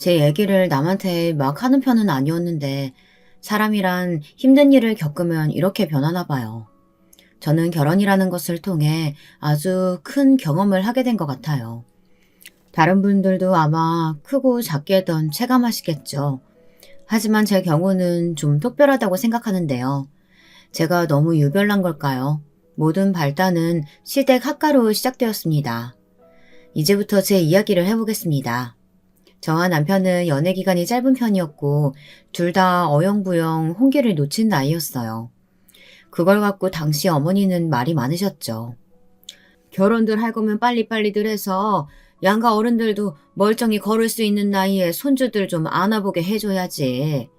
제 얘기를 남한테 막 하는 편은 아니었는데 사람이란 힘든 일을 겪으면 이렇게 변하나 봐요. 저는 결혼이라는 것을 통해 아주 큰 경험을 하게 된 것 같아요. 다른 분들도 아마 크고 작게든 체감하시겠죠. 하지만 제 경우는 좀 특별하다고 생각하는데요. 제가 너무 유별난 걸까요? 모든 발단은 시댁 학가로 시작되었습니다. 이제부터 제 이야기를 해보겠습니다. 저와 남편은 연애 기간이 짧은 편이었고 둘 다 어영부영 홍기를 놓친 나이였어요. 그걸 갖고 당시 어머니는 말이 많으셨죠. 결혼들 할 거면 빨리빨리들 해서 양가 어른들도 멀쩡히 걸을 수 있는 나이에 손주들 좀 안아보게 해줘야지.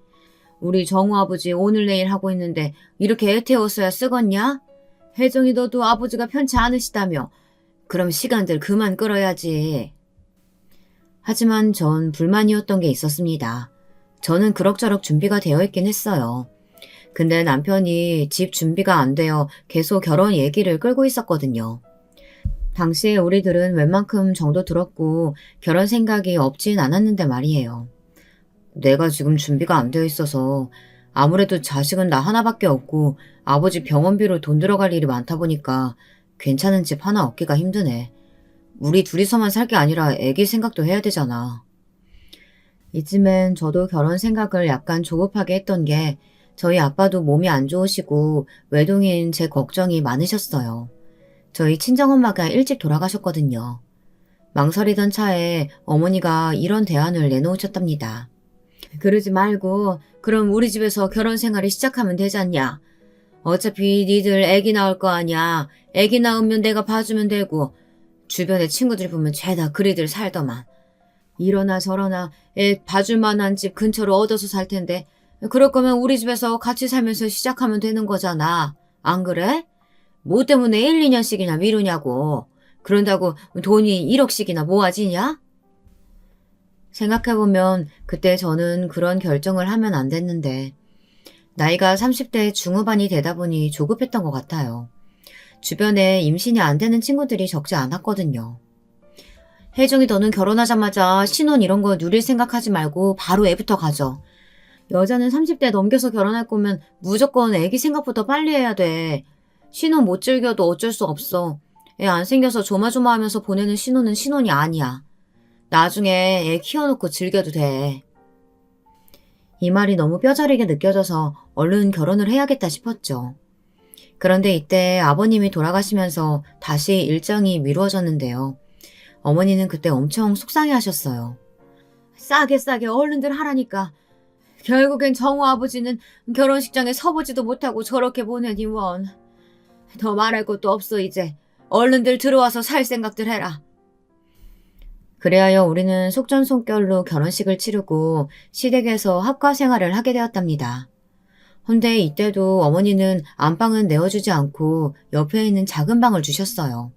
우리 정우 아버지 오늘 내일 하고 있는데 이렇게 애태웠어야 쓰겄냐? 혜정이 너도 아버지가 편치 않으시다며. 그럼 시간들 그만 끌어야지. 하지만 전 불만이었던 게 있었습니다. 저는 그럭저럭 준비가 되어 있긴 했어요. 근데 남편이 집 준비가 안 되어 계속 결혼 얘기를 끌고 있었거든요. 당시에 우리들은 웬만큼 정도 들었고 결혼 생각이 없진 않았는데 말이에요. 내가 지금 준비가 안 되어 있어서 아무래도 자식은 나 하나밖에 없고 아버지 병원비로 돈 들어갈 일이 많다 보니까 괜찮은 집 하나 얻기가 힘드네. 우리 둘이서만 살 게 아니라 애기 생각도 해야 되잖아. 이쯤엔 저도 결혼 생각을 약간 조급하게 했던 게 저희 아빠도 몸이 안 좋으시고 외동인 제 걱정이 많으셨어요. 저희 친정엄마가 일찍 돌아가셨거든요. 망설이던 차에 어머니가 이런 대안을 내놓으셨답니다. 그러지 말고 그럼 우리 집에서 결혼 생활을 시작하면 되잖냐. 어차피 니들 애기 낳을 거 아니야. 애기 낳으면 내가 봐주면 되고 주변에 친구들 보면 죄다 그리들 살더만. 이러나 저러나 애 봐줄 만한 집 근처로 얻어서 살 텐데 그럴 거면 우리 집에서 같이 살면서 시작하면 되는 거잖아. 안 그래? 뭐 때문에 1, 2년씩이나 미루냐고. 그런다고 돈이 1억씩이나 모아지냐? 생각해보면 그때 저는 그런 결정을 하면 안 됐는데 나이가 30대 중후반이 되다 보니 조급했던 것 같아요. 주변에 임신이 안 되는 친구들이 적지 않았거든요. 혜정이 너는 결혼하자마자 신혼 이런 거 누릴 생각하지 말고 바로 애부터 가져. 여자는 30대 넘겨서 결혼할 거면 무조건 애기 생각부터 빨리 해야 돼. 신혼 못 즐겨도 어쩔 수 없어. 애 안 생겨서 조마조마하면서 보내는 신혼은 신혼이 아니야. 나중에 애 키워놓고 즐겨도 돼. 이 말이 너무 뼈저리게 느껴져서 얼른 결혼을 해야겠다 싶었죠. 그런데 이때 아버님이 돌아가시면서 다시 일정이 미루어졌는데요. 어머니는 그때 엄청 속상해 하셨어요. 싸게 얼른들 하라니까. 결국엔 정우 아버지는 결혼식장에 서보지도 못하고 저렇게 보내니 원. 더 말할 것도 없어 이제. 얼른들 들어와서 살 생각들 해라. 그래하여 우리는 속전속결로 결혼식을 치르고 시댁에서 합가 생활을 하게 되었답니다. 헌데 이때도 어머니는 안방은 내어주지 않고 옆에 있는 작은 방을 주셨어요.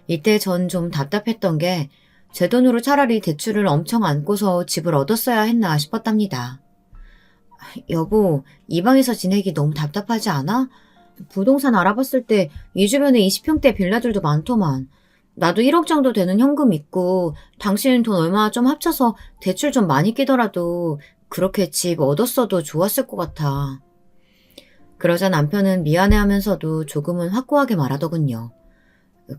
이때 전 좀 답답했던 게 제 돈으로 차라리 대출을 엄청 안고서 집을 얻었어야 했나 싶었답니다. 여보, 이 방에서 지내기 너무 답답하지 않아? 부동산 알아봤을 때 이 주변에 20평대 빌라들도 많더만. 나도 1억 정도 되는 현금 있고 당신 돈 얼마 좀 합쳐서 대출 좀 많이 끼더라도 그렇게 집 얻었어도 좋았을 것 같아. 그러자 남편은 미안해하면서도 조금은 확고하게 말하더군요.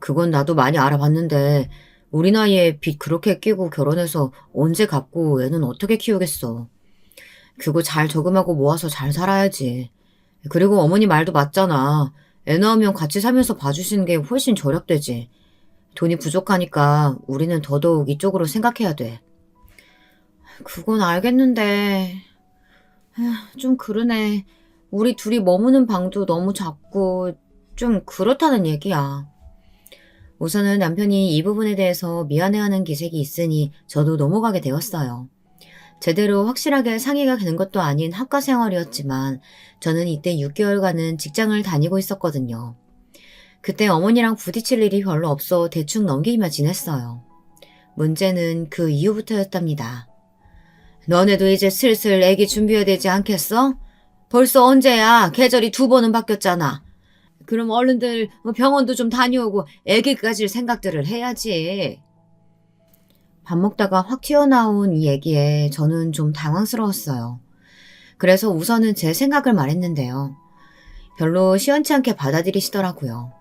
그건 나도 많이 알아봤는데 우리 나이에 빚 그렇게 끼고 결혼해서 언제 갚고 애는 어떻게 키우겠어. 그거 잘 저금하고 모아서 잘 살아야지. 그리고 어머니 말도 맞잖아. 애 낳으면 같이 살면서 봐주시는 게 훨씬 절약되지. 돈이 부족하니까 우리는 더더욱 이쪽으로 생각해야 돼. 그건 알겠는데 좀 그러네. 우리 둘이 머무는 방도 너무 작고 좀 그렇다는 얘기야. 우선은 남편이 이 부분에 대해서 미안해하는 기색이 있으니 저도 넘어가게 되었어요. 제대로 확실하게 상의가 되는 것도 아닌 학과 생활이었지만 저는 이때 6개월간은 직장을 다니고 있었거든요. 그때 어머니랑 부딪힐 일이 별로 없어 대충 넘기기만 지냈어요. 문제는 그 이후부터였답니다. 너네도 이제 슬슬 애기 준비해야 되지 않겠어? 벌써 언제야? 계절이 2번은 바뀌었잖아. 그럼 얼른들 병원도 좀 다녀오고 애기 가질 생각들을 해야지. 밥 먹다가 확 튀어나온 이 얘기에 저는 좀 당황스러웠어요. 그래서 우선은 제 생각을 말했는데요. 별로 시원치 않게 받아들이시더라고요.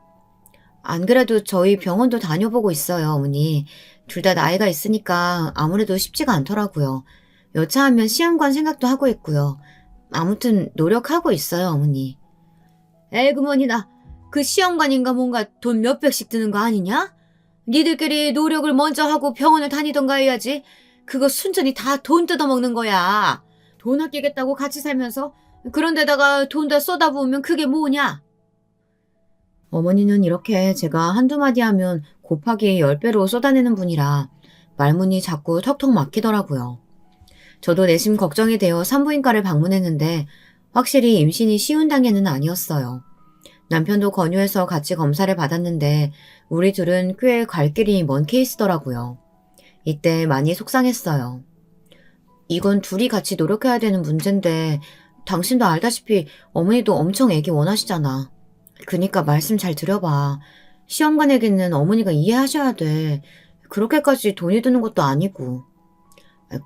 안 그래도 저희 병원도 다녀보고 있어요, 어머니. 둘 다 나이가 있으니까 아무래도 쉽지가 않더라고요. 여차하면 시험관 생각도 하고 있고요. 아무튼 노력하고 있어요, 어머니. 에그머니나 그 시험관인가 뭔가 돈 몇백씩 드는 거 아니냐? 니들끼리 노력을 먼저 하고 병원을 다니던가 해야지. 그거 순전히 다 돈 뜯어먹는 거야. 돈 아끼겠다고 같이 살면서 그런 데다가 돈 다 쏟아부으면 그게 뭐냐? 어머니는 이렇게 제가 한두 마디 하면 곱하기 10배로 쏟아내는 분이라 말문이 자꾸 턱턱 막히더라고요. 저도 내심 걱정이 되어 산부인과를 방문했는데 확실히 임신이 쉬운 단계는 아니었어요. 남편도 권유해서 같이 검사를 받았는데 우리 둘은 꽤 갈 길이 먼 케이스더라고요. 이때 많이 속상했어요. 이건 둘이 같이 노력해야 되는 문제인데 당신도 알다시피 어머니도 엄청 애기 원하시잖아. 그니까 말씀 잘 들어봐. 시험관 얘기는 어머니가 이해하셔야 돼. 그렇게까지 돈이 드는 것도 아니고.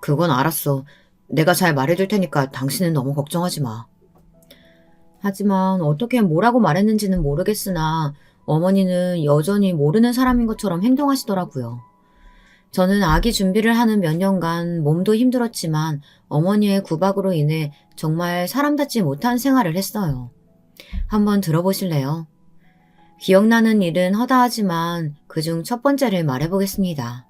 그건 알았어. 내가 잘 말해줄 테니까 당신은 너무 걱정하지 마. 하지만 어떻게 뭐라고 말했는지는 모르겠으나 어머니는 여전히 모르는 사람인 것처럼 행동하시더라고요. 저는 아기 준비를 하는 몇 년간 몸도 힘들었지만 어머니의 구박으로 인해 정말 사람답지 못한 생활을 했어요. 한번 들어보실래요? 기억나는 일은 허다하지만 그중 첫 번째를 말해보겠습니다.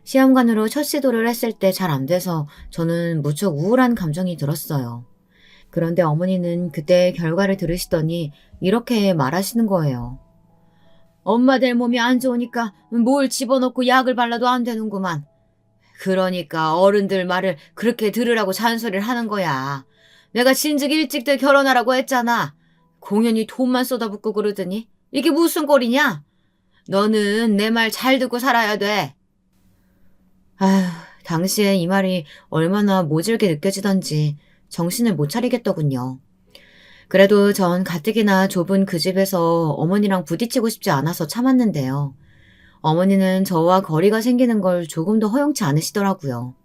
시험관으로 첫 시도를 했을 때 잘 안 돼서 저는 무척 우울한 감정이 들었어요. 그런데 어머니는 그때의 결과를 들으시더니 이렇게 말하시는 거예요. 엄마들 몸이 안 좋으니까 뭘 집어넣고 약을 발라도 안 되는구만. 그러니까 어른들 말을 그렇게 들으라고 잔소리를 하는 거야. 내가 진즉 일찍들 결혼하라고 했잖아. 공연히 돈만 쏟아붓고 그러더니 이게 무슨 꼴이냐? 너는 내 말 잘 듣고 살아야 돼. 아휴, 당시에 이 말이 얼마나 모질게 느껴지던지 정신을 못 차리겠더군요. 그래도 전 가뜩이나 좁은 그 집에서 어머니랑 부딪히고 싶지 않아서 참았는데요. 어머니는 저와 거리가 생기는 걸 조금도 허용치 않으시더라고요.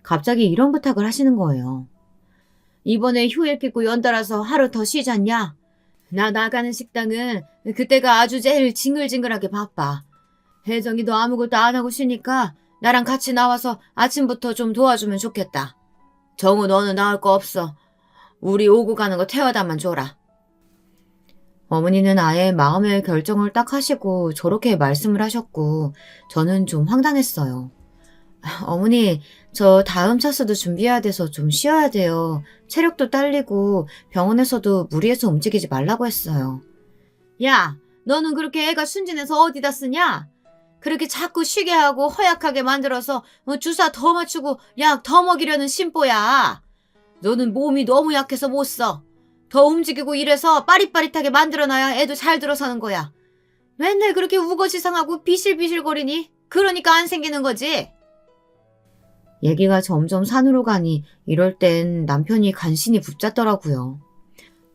갑자기 이런 부탁을 하시는 거예요. 이번에 휴일 끼고 연달아서 하루 더 쉬잖냐? 나 나가는 식당은 그때가 아주 제일 징글징글하게 바빠. 혜정이도 아무것도 안 하고 쉬니까 나랑 같이 나와서 아침부터 좀 도와주면 좋겠다. 정우 너는 나올 거 없어. 우리 오고 가는 거 태워다만 줘라. 어머니는 아예 마음의 결정을 딱 하시고 저렇게 말씀을 하셨고 저는 좀 황당했어요. 어머니, 저 다음 차수도 준비해야 돼서 좀 쉬어야 돼요. 체력도 딸리고 병원에서도 무리해서 움직이지 말라고 했어요. 야, 너는 그렇게 애가 순진해서 어디다 쓰냐? 그렇게 자꾸 쉬게 하고 허약하게 만들어서 주사 더 맞추고 약 더 먹이려는 심보야. 너는 몸이 너무 약해서 못 써. 더 움직이고 이래서 빠릿빠릿하게 만들어놔야 애도 잘 들어서는 거야. 맨날 그렇게 우거지상하고 비실비실거리니? 그러니까 안 생기는 거지. 얘기가 점점 산으로 가니 이럴 땐 남편이 간신히 붙잡더라고요.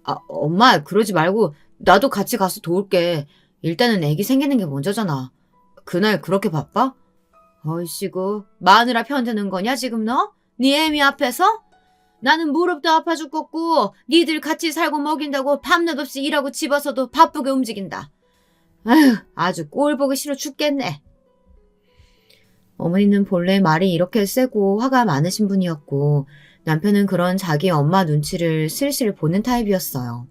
아, 엄마 그러지 말고 나도 같이 가서 도울게. 일단은 애기 생기는 게 먼저잖아. 그날 그렇게 바빠? 어이씨구 마누라 편드는 거냐 지금 너? 네 애미 앞에서? 나는 무릎도 아파 죽겠고 니들 같이 살고 먹인다고 밤낮 없이 일하고 집어서도 바쁘게 움직인다. 아휴 아주 꼴 보기 싫어 죽겠네. 어머니는 본래 말이 이렇게 세고 화가 많으신 분이었고 남편은 그런 자기 엄마 눈치를 슬슬 보는 타입이었어요.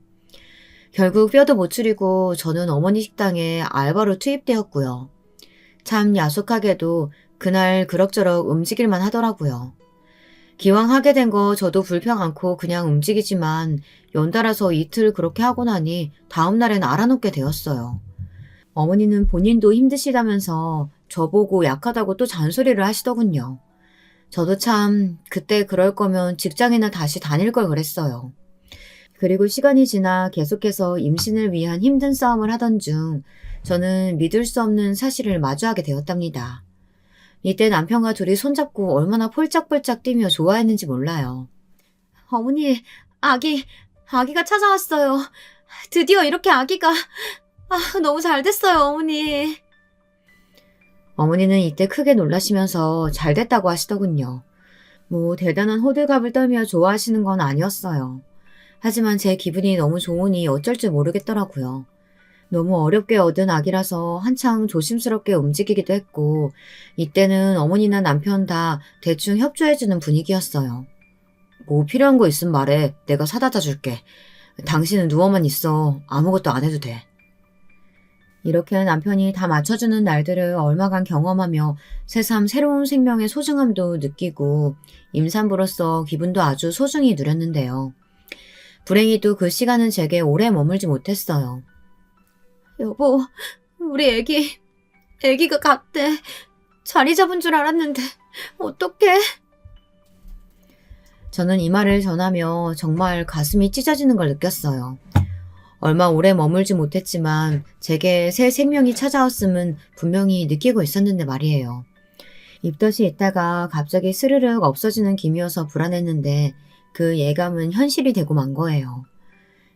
결국 뼈도 못 추리고 저는 어머니 식당에 알바로 투입되었고요. 참 야속하게도 그날 그럭저럭 움직일만 하더라고요. 기왕 하게 된 거 저도 불평 않고 그냥 움직이지만 연달아서 이틀 그렇게 하고 나니 다음날엔 알아놓게 되었어요. 어머니는 본인도 힘드시다면서 저보고 약하다고 또 잔소리를 하시더군요. 저도 참 그때 그럴 거면 직장이나 다시 다닐 걸 그랬어요. 그리고 시간이 지나 계속해서 임신을 위한 힘든 싸움을 하던 중 저는 믿을 수 없는 사실을 마주하게 되었답니다. 이때 남편과 둘이 손잡고 얼마나 폴짝폴짝 뛰며 좋아했는지 몰라요. 어머니, 아기가 찾아왔어요. 드디어 이렇게 아기가, 너무 잘 됐어요, 어머니. 어머니는 이때 크게 놀라시면서 잘 됐다고 하시더군요. 뭐 대단한 호들갑을 떨며 좋아하시는 건 아니었어요. 하지만 제 기분이 너무 좋으니 어쩔 줄 모르겠더라고요. 너무 어렵게 얻은 아기라서 한창 조심스럽게 움직이기도 했고, 이때는 어머니나 남편 다 대충 협조해주는 분위기였어요. 뭐 필요한 거 있으면 말해. 내가 사다 줄게. 당신은 누워만 있어. 아무것도 안 해도 돼. 이렇게 남편이 다 맞춰주는 날들을 얼마간 경험하며 새삼 새로운 생명의 소중함도 느끼고 임산부로서 기분도 아주 소중히 누렸는데요. 불행히도 그 시간은 제게 오래 머물지 못했어요. 여보, 우리 애기가 갔대. 자리 잡은 줄 알았는데 어떡해? 저는 이 말을 전하며 정말 가슴이 찢어지는 걸 느꼈어요. 얼마 오래 머물지 못했지만 제게 새 생명이 찾아왔음은 분명히 느끼고 있었는데 말이에요. 입덧이 있다가 갑자기 스르륵 없어지는 김이어서 불안했는데 그 예감은 현실이 되고 만 거예요.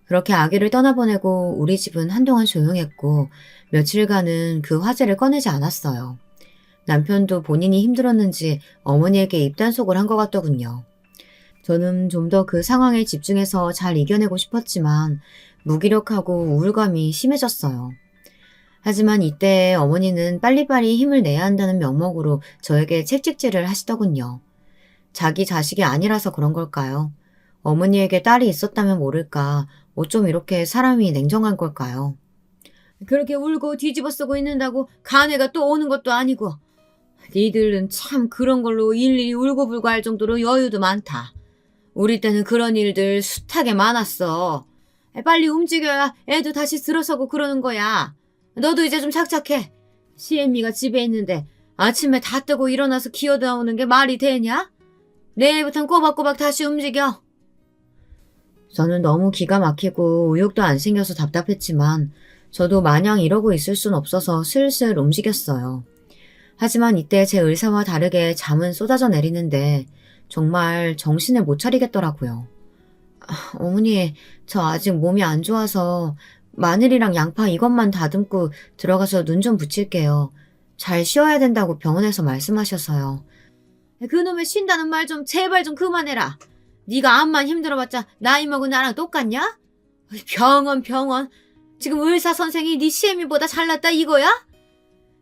그렇게 아기를 떠나보내고 우리 집은 한동안 조용했고 며칠간은 그 화제를 꺼내지 않았어요. 남편도 본인이 힘들었는지 어머니에게 입단속을 한 것 같더군요. 저는 좀 더 그 상황에 집중해서 잘 이겨내고 싶었지만 무기력하고 우울감이 심해졌어요. 하지만 이때 어머니는 빨리빨리 힘을 내야 한다는 명목으로 저에게 책찍질을 하시더군요. 자기 자식이 아니라서 그런 걸까요? 어머니에게 딸이 있었다면 모를까 어쩜 이렇게 사람이 냉정한 걸까요? 그렇게 울고 뒤집어 쓰고 있는다고 간애가 또 오는 것도 아니고 니들은 참 그런 걸로 일일이 울고불고 할 정도로 여유도 많다. 우리 때는 그런 일들 숱하게 많았어. 빨리 움직여야 애도 다시 들어서고 그러는 거야. 너도 이제 좀 착착해. 시애미가 집에 있는데 아침에 다 뜨고 일어나서 기어 나오는 게 말이 되냐? 내일부턴 꼬박꼬박 다시 움직여. 저는 너무 기가 막히고 의욕도 안 생겨서 답답했지만 저도 마냥 이러고 있을 순 없어서 슬슬 움직였어요. 하지만 이때 제 의사와 다르게 잠은 쏟아져 내리는데 정말 정신을 못 차리겠더라고요. 어머니, 저 아직 몸이 안 좋아서 마늘이랑 양파 이것만 다듬고 들어가서 눈 좀 붙일게요. 잘 쉬어야 된다고 병원에서 말씀하셔서요. 그놈의 쉰다는 말 좀 제발 좀 그만해라. 네가 암만 힘들어봤자 나이 먹은 나랑 똑같냐? 병원. 지금 의사 선생이 네 시애미보다 잘났다 이거야?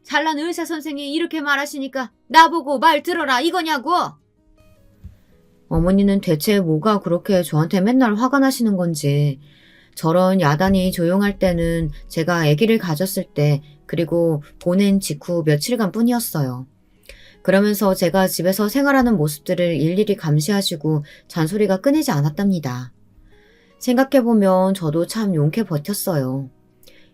잘난 의사 선생이 이렇게 말하시니까 나보고 말 들어라 이거냐고? 어머니는 대체 뭐가 그렇게 저한테 맨날 화가 나시는 건지, 저런 야단이 조용할 때는 제가 아기를 가졌을 때 그리고 보낸 직후 며칠간 뿐이었어요. 그러면서 제가 집에서 생활하는 모습들을 일일이 감시하시고 잔소리가 끊이지 않았답니다. 생각해보면 저도 참 용케 버텼어요.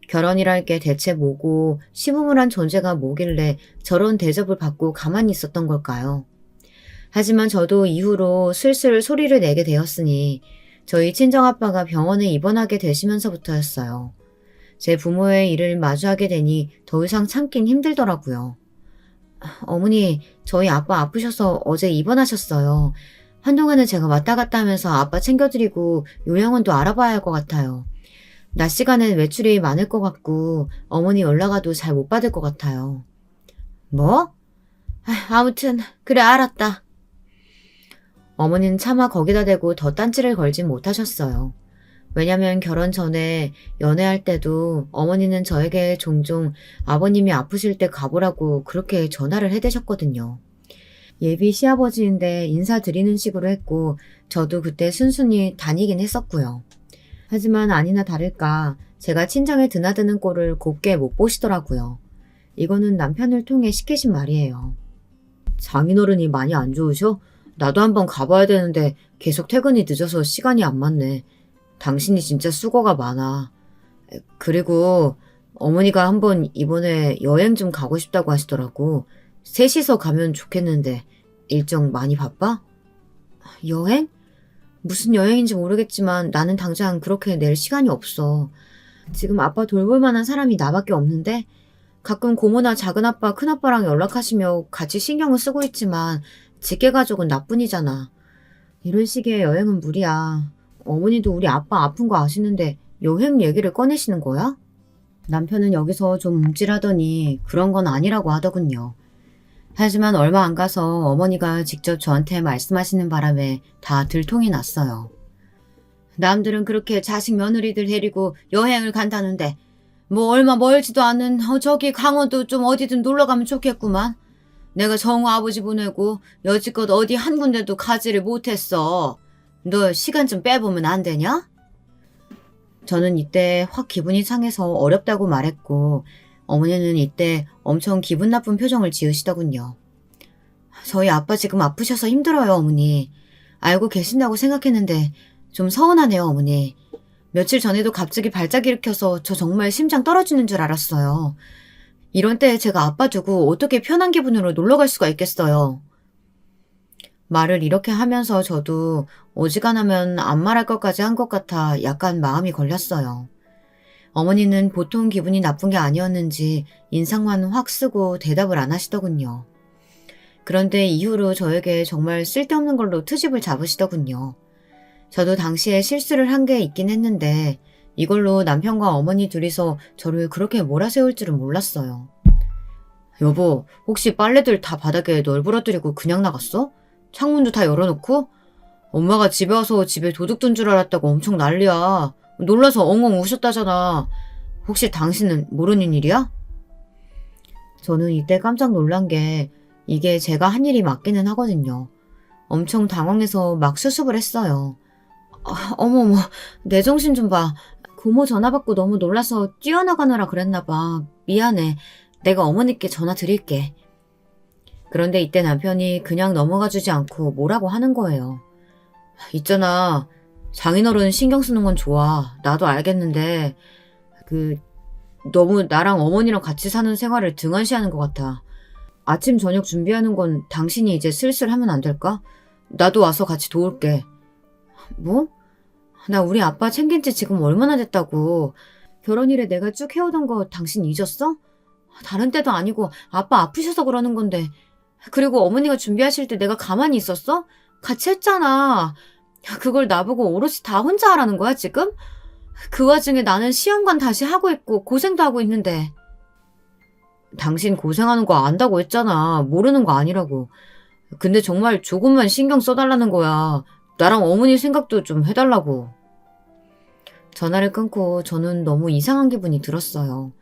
결혼이랄 게 대체 뭐고 시부모란 존재가 뭐길래 저런 대접을 받고 가만히 있었던 걸까요? 하지만 저도 이후로 슬슬 소리를 내게 되었으니 저희 친정아빠가 병원에 입원하게 되시면서부터였어요. 제 부모의 일을 마주하게 되니 더 이상 참긴 힘들더라고요. 어머니, 저희 아빠 아프셔서 어제 입원하셨어요. 한동안은 제가 왔다 갔다 하면서 아빠 챙겨드리고 요양원도 알아봐야 할 것 같아요. 낮 시간엔 외출이 많을 것 같고 어머니 연락 와도 잘 못 받을 것 같아요. 뭐? 아무튼 그래 알았다. 어머니는 차마 거기다 대고 더 딴지를 걸진 못하셨어요. 왜냐면 결혼 전에 연애할 때도 어머니는 저에게 종종 아버님이 아프실 때 가보라고 그렇게 전화를 해대셨거든요. 예비 시아버지인데 인사드리는 식으로 했고 저도 그때 순순히 다니긴 했었고요. 하지만 아니나 다를까 제가 친정에 드나드는 꼴을 곱게 못 보시더라고요. 이거는 남편을 통해 시키신 말이에요. 장인어른이 많이 안 좋으셔? 나도 한번 가봐야 되는데 계속 퇴근이 늦어서 시간이 안 맞네. 당신이 진짜 수고가 많아. 그리고 어머니가 한번 이번에 여행 좀 가고 싶다고 하시더라고. 셋이서 가면 좋겠는데 일정 많이 바빠? 여행? 무슨 여행인지 모르겠지만 나는 당장 그렇게 낼 시간이 없어. 지금 아빠 돌볼 만한 사람이 나밖에 없는데 가끔 고모나 작은아빠, 큰아빠랑 연락하시며 같이 신경을 쓰고 있지만 직계가족은 나뿐이잖아. 이런 식의 여행은 무리야. 어머니도 우리 아빠 아픈 거 아시는데 여행 얘기를 꺼내시는 거야? 남편은 여기서 좀 움찔하더니 그런 건 아니라고 하더군요. 하지만 얼마 안 가서 어머니가 직접 저한테 말씀하시는 바람에 다 들통이 났어요. 남들은 그렇게 자식 며느리들 데리고 여행을 간다는데 뭐 얼마 멀지도 않은 저기 강원도 좀 어디든 놀러 가면 좋겠구만. 내가 정우 아버지 보내고 여지껏 어디 한 군데도 가지를 못했어. 너 시간 좀 빼보면 안 되냐? 저는 이때 확 기분이 상해서 어렵다고 말했고 어머니는 이때 엄청 기분 나쁜 표정을 지으시더군요. 저희 아빠 지금 아프셔서 힘들어요, 어머니. 알고 계신다고 생각했는데 좀 서운하네요, 어머니. 며칠 전에도 갑자기 발작 일으켜서 저 정말 심장 떨어지는 줄 알았어요. 이런 때에 제가 아빠 두고 어떻게 편한 기분으로 놀러 갈 수가 있겠어요. 말을 이렇게 하면서 저도 어지간하면 안 말할 것까지 한 것 같아 약간 마음이 걸렸어요. 어머니는 보통 기분이 나쁜 게 아니었는지 인상만 확 쓰고 대답을 안 하시더군요. 그런데 이후로 저에게 정말 쓸데없는 걸로 트집을 잡으시더군요. 저도 당시에 실수를 한 게 있긴 했는데 이걸로 남편과 어머니 둘이서 저를 그렇게 몰아세울 줄은 몰랐어요. 여보, 혹시 빨래들 다 바닥에 널브러뜨리고 그냥 나갔어? 창문도 다 열어놓고? 엄마가 집에 와서 집에 도둑 든 줄 알았다고 엄청 난리야. 놀라서 엉엉 우셨다잖아. 혹시 당신은 모르는 일이야? 저는 이때 깜짝 놀란 게 이게 제가 한 일이 맞기는 하거든요. 엄청 당황해서 막 수습을 했어요. 어머머, 내 정신 좀 봐. 고모 전화 받고 너무 놀라서 뛰어나가느라 그랬나 봐. 미안해. 내가 어머니께 전화 드릴게. 그런데 이때 남편이 그냥 넘어가 주지 않고 뭐라고 하는 거예요. 있잖아. 장인어른 신경 쓰는 건 좋아. 나도 알겠는데 너무 나랑 어머니랑 같이 사는 생활을 등한시하는 것 같아. 아침 저녁 준비하는 건 당신이 이제 슬슬 하면 안 될까? 나도 와서 같이 도울게. 뭐? 나 우리 아빠 챙긴 지 지금 얼마나 됐다고. 결혼 이래 내가 쭉 해오던 거 당신 잊었어? 다른 때도 아니고 아빠 아프셔서 그러는 건데. 그리고 어머니가 준비하실 때 내가 가만히 있었어? 같이 했잖아. 그걸 나보고 오롯이 다 혼자 하라는 거야 지금? 그 와중에 나는 시험관 다시 하고 있고 고생도 하고 있는데. 당신 고생하는 거 안다고 했잖아. 모르는 거 아니라고. 근데 정말 조금만 신경 써달라는 거야. 나랑 어머니 생각도 좀 해달라고. 전화를 끊고 저는 너무 이상한 기분이 들었어요.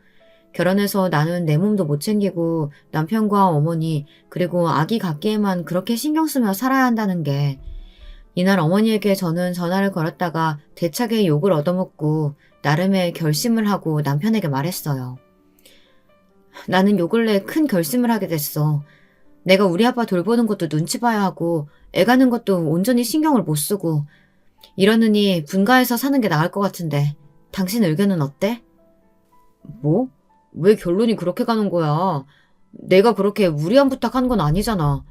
결혼해서 나는 내 몸도 못 챙기고 남편과 어머니 그리고 아기 갖기에만 그렇게 신경 쓰며 살아야 한다는 게 이날 어머니에게 저는 전화를 걸었다가 대차게 욕을 얻어먹고 나름의 결심을 하고 남편에게 말했어요. 나는 요 근래 큰 결심을 하게 됐어. 내가 우리 아빠 돌보는 것도 눈치 봐야 하고 애 가는 것도 온전히 신경을 못 쓰고 이러느니 분가해서 사는 게 나을 것 같은데 당신 의견은 어때? 뭐? 왜 결론이 그렇게 가는 거야? 내가 그렇게 무리한 부탁한 건 아니잖아.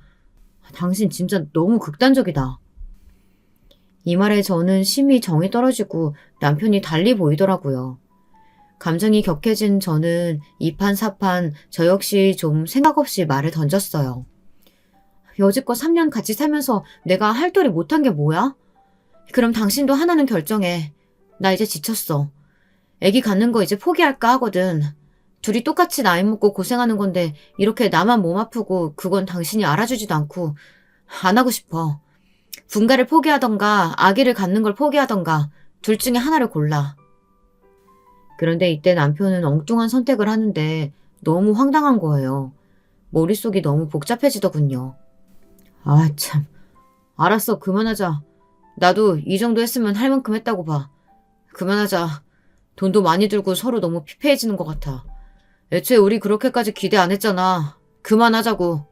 당신 진짜 너무 극단적이다. 이 말에 저는 심히 정이 떨어지고 남편이 달리 보이더라고요. 감정이 격해진 저는 이판사판 저 역시 좀 생각 없이 말을 던졌어요. 여지껏 3년 같이 살면서 내가 할 도리 못한 게 뭐야? 그럼 당신도 하나는 결정해. 나 이제 지쳤어. 애기 갖는 거 이제 포기할까 하거든. 둘이 똑같이 나이 먹고 고생하는 건데 이렇게 나만 몸 아프고 그건 당신이 알아주지도 않고 안 하고 싶어. 분가를 포기하던가 아기를 갖는 걸 포기하던가 둘 중에 하나를 골라. 그런데 이때 남편은 엉뚱한 선택을 하는데 너무 황당한 거예요. 머릿속이 너무 복잡해지더군요. 아 참. 알았어, 그만하자. 나도 이 정도 했으면 할 만큼 했다고 봐. 그만하자. 돈도 많이 들고 서로 너무 피폐해지는 것 같아. 애초에 우리 그렇게까지 기대 안 했잖아. 그만하자고.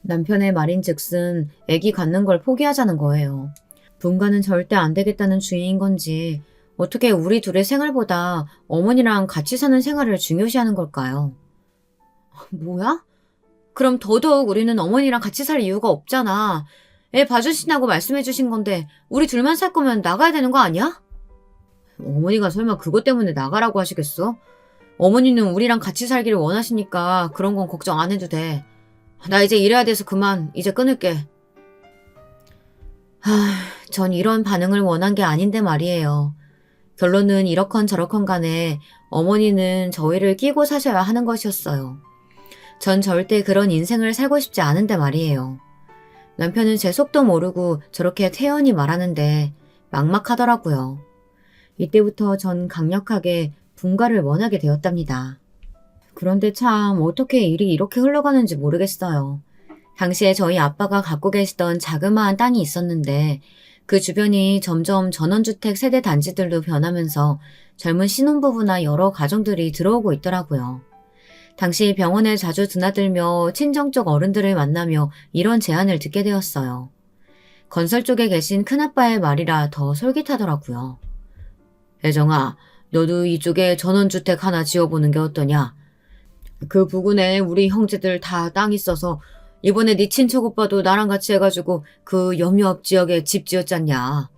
남편의 말인즉슨 애기 갖는 걸 포기하자는 거예요. 분가는 절대 안 되겠다는 주의인 건지 어떻게 우리 둘의 생활보다 어머니랑 같이 사는 생활을 중요시하는 걸까요? 뭐야? 그럼 더더욱 우리는 어머니랑 같이 살 이유가 없잖아. 애 봐주신다고 말씀해 주신 건데 우리 둘만 살 거면 나가야 되는 거 아니야? 어머니가 설마 그것 때문에 나가라고 하시겠어? 어머니는 우리랑 같이 살기를 원하시니까 그런 건 걱정 안 해도 돼. 나 이제 일해야 돼서 그만, 이제 끊을게. 전 이런 반응을 원한 게 아닌데 말이에요. 결론은 이러컨 저러컨 간에 어머니는 저희를 끼고 사셔야 하는 것이었어요. 전 절대 그런 인생을 살고 싶지 않은데 말이에요. 남편은 제 속도 모르고 저렇게 태연히 말하는데 막막하더라고요. 이때부터 전 강력하게 분가를 원하게 되었답니다. 그런데 참 어떻게 일이 이렇게 흘러가는지 모르겠어요. 당시에 저희 아빠가 갖고 계시던 자그마한 땅이 있었는데 그 주변이 점점 전원주택 세대 단지들로 변하면서 젊은 신혼부부나 여러 가정들이 들어오고 있더라고요. 당시 병원에 자주 드나들며 친정 쪽 어른들을 만나며 이런 제안을 듣게 되었어요. 건설 쪽에 계신 큰아빠의 말이라 더 솔깃하더라고요. 혜정아, 너도 이쪽에 전원주택 하나 지어보는 게 어떠냐? 그 부근에 우리 형제들 다 땅 있어서 이번에 네 친척 오빠도 나랑 같이 해가지고 그 염려업 지역에 집 지었잖냐.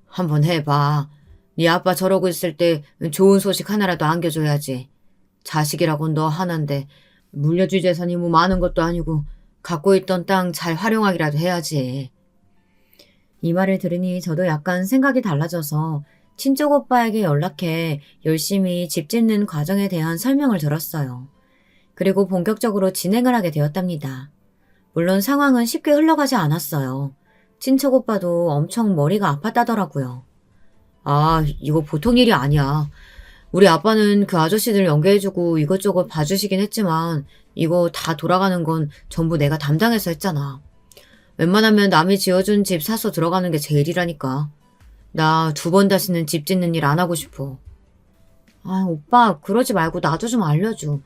한번 해봐. 네 아빠 저러고 있을 때 좋은 소식 하나라도 안겨줘야지. 자식이라곤 너 하나인데 물려줄 재산이 뭐 많은 것도 아니고 갖고 있던 땅 잘 활용하기라도 해야지. 이 말을 들으니 저도 약간 생각이 달라져서 친척 오빠에게 연락해 열심히 집 짓는 과정에 대한 설명을 들었어요. 그리고 본격적으로 진행을 하게 되었답니다. 물론 상황은 쉽게 흘러가지 않았어요. 친척 오빠도 엄청 머리가 아팠다더라고요. 아, 이거 보통 일이 아니야. 우리 아빠는 그 아저씨들 연계해주고 이것저것 봐주시긴 했지만 이거 다 돌아가는 건 전부 내가 담당해서 했잖아. 웬만하면 남이 지어준 집 사서 들어가는 게 제일이라니까. 나 2번 다시는 집 짓는 일 안 하고 싶어. 아, 오빠 그러지 말고 나도 좀 알려줘.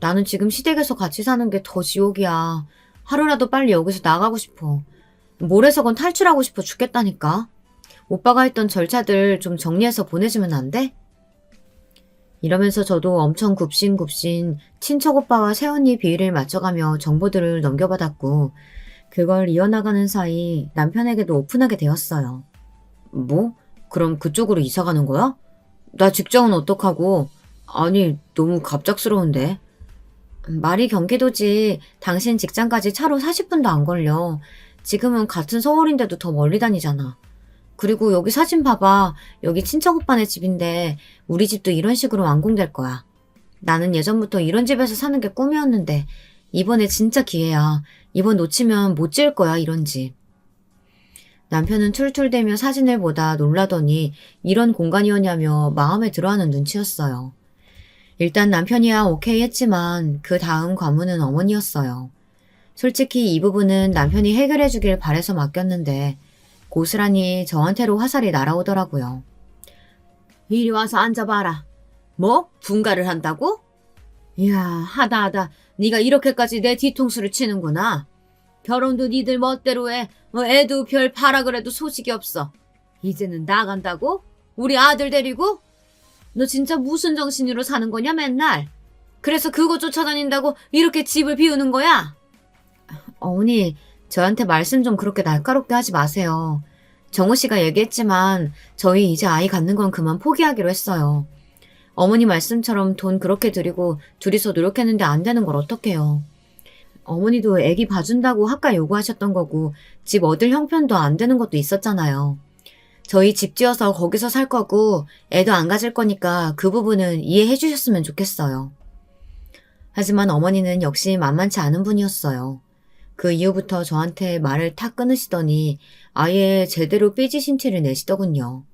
나는 지금 시댁에서 같이 사는 게 더 지옥이야. 하루라도 빨리 여기서 나가고 싶어. 모래석은 탈출하고 싶어 죽겠다니까. 오빠가 했던 절차들 좀 정리해서 보내주면 안 돼? 이러면서 저도 엄청 굽신굽신 친척 오빠와 새언니 비위를 맞춰가며 정보들을 넘겨받았고 그걸 이어나가는 사이 남편에게도 오픈하게 되었어요. 뭐? 그럼 그쪽으로 이사 가는 거야? 나 직장은 어떡하고? 아니, 너무 갑작스러운데. 말이 경기도지 당신 직장까지 차로 40분도 안 걸려. 지금은 같은 서울인데도 더 멀리 다니잖아. 그리고 여기 사진 봐봐. 여기 친척 오빠네 집인데 우리 집도 이런 식으로 완공될 거야. 나는 예전부터 이런 집에서 사는 게 꿈이었는데 이번에 진짜 기회야. 이번 놓치면 못 지을 거야 이런 집. 남편은 툴툴대며 사진을 보다 놀라더니 이런 공간이었냐며 마음에 들어하는 눈치였어요. 일단 남편이야 오케이 했지만 그 다음 관문은 어머니였어요. 솔직히 이 부분은 남편이 해결해 주길 바래서 맡겼는데 고스란히 저한테로 화살이 날아오더라고요. 이리 와서 앉아봐라. 뭐? 분가를 한다고? 이야 하다 네가 이렇게까지 내 뒤통수를 치는구나. 결혼도 니들 멋대로 해. 애도 별 파라 그래도 소식이 없어. 이제는 나간다고? 우리 아들 데리고? 너 진짜 무슨 정신으로 사는 거냐 맨날? 그래서 그거 쫓아다닌다고 이렇게 집을 비우는 거야? 어머니, 저한테 말씀 좀 그렇게 날카롭게 하지 마세요. 정우 씨가 얘기했지만 저희 이제 아이 갖는 건 그만 포기하기로 했어요. 어머니 말씀처럼 돈 그렇게 들이고 둘이서 노력했는데 안 되는 걸 어떡해요. 어머니도 애기 봐준다고 학가 요구하셨던 거고 집 얻을 형편도 안 되는 것도 있었잖아요. 저희 집 지어서 거기서 살 거고 애도 안 가질 거니까 그 부분은 이해해 주셨으면 좋겠어요. 하지만 어머니는 역시 만만치 않은 분이었어요. 그 이후부터 저한테 말을 탁 끊으시더니 아예 제대로 삐지신 티를 내시더군요.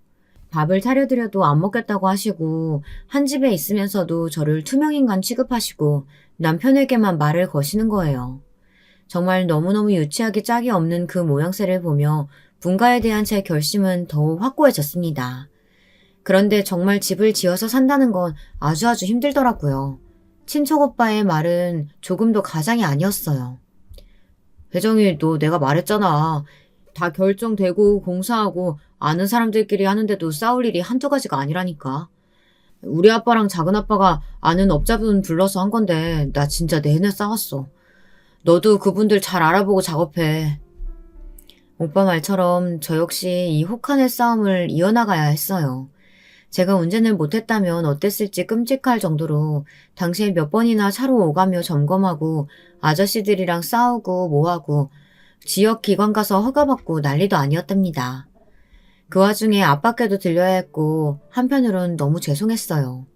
밥을 차려드려도 안 먹겠다고 하시고 한 집에 있으면서도 저를 투명인간 취급하시고 남편에게만 말을 거시는 거예요. 정말 너무너무 유치하기 짝이 없는 그 모양새를 보며 분가에 대한 제 결심은 더욱 확고해졌습니다. 그런데 정말 집을 지어서 산다는 건 아주 힘들더라고요. 친척 오빠의 말은 조금도 가장이 아니었어요. 혜정이 너 내가 말했잖아. 다 결정되고 공사하고 아는 사람들끼리 하는데도 싸울 일이 한두 가지가 아니라니까. 우리 아빠랑 작은 아빠가 아는 업자분 불러서 한 건데 나 진짜 내내 싸웠어. 너도 그분들 잘 알아보고 작업해. 오빠 말처럼 저 역시 이 혹한의 싸움을 이어나가야 했어요. 제가 운전을 못했다면 어땠을지 끔찍할 정도로 당시에 몇 번이나 차로 오가며 점검하고 아저씨들이랑 싸우고 뭐하고 지역 기관 가서 허가받고 난리도 아니었답니다. 그 와중에 아빠께도 들려야 했고 한편으론 너무 죄송했어요.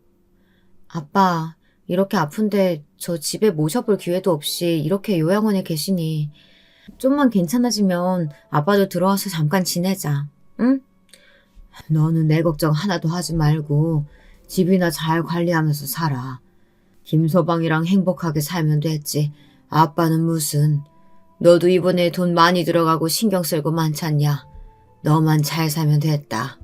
아빠, 이렇게 아픈데 저 집에 모셔볼 기회도 없이 이렇게 요양원에 계시니 좀만 괜찮아지면 아빠도 들어와서 잠깐 지내자. 응? 너는 내 걱정 하나도 하지 말고 집이나 잘 관리하면서 살아. 김서방이랑 행복하게 살면 됐지. 아빠는 무슨. 너도 이번에 돈 많이 들어가고 신경 쓸고 많잖냐. 너만 잘 살면 됐다.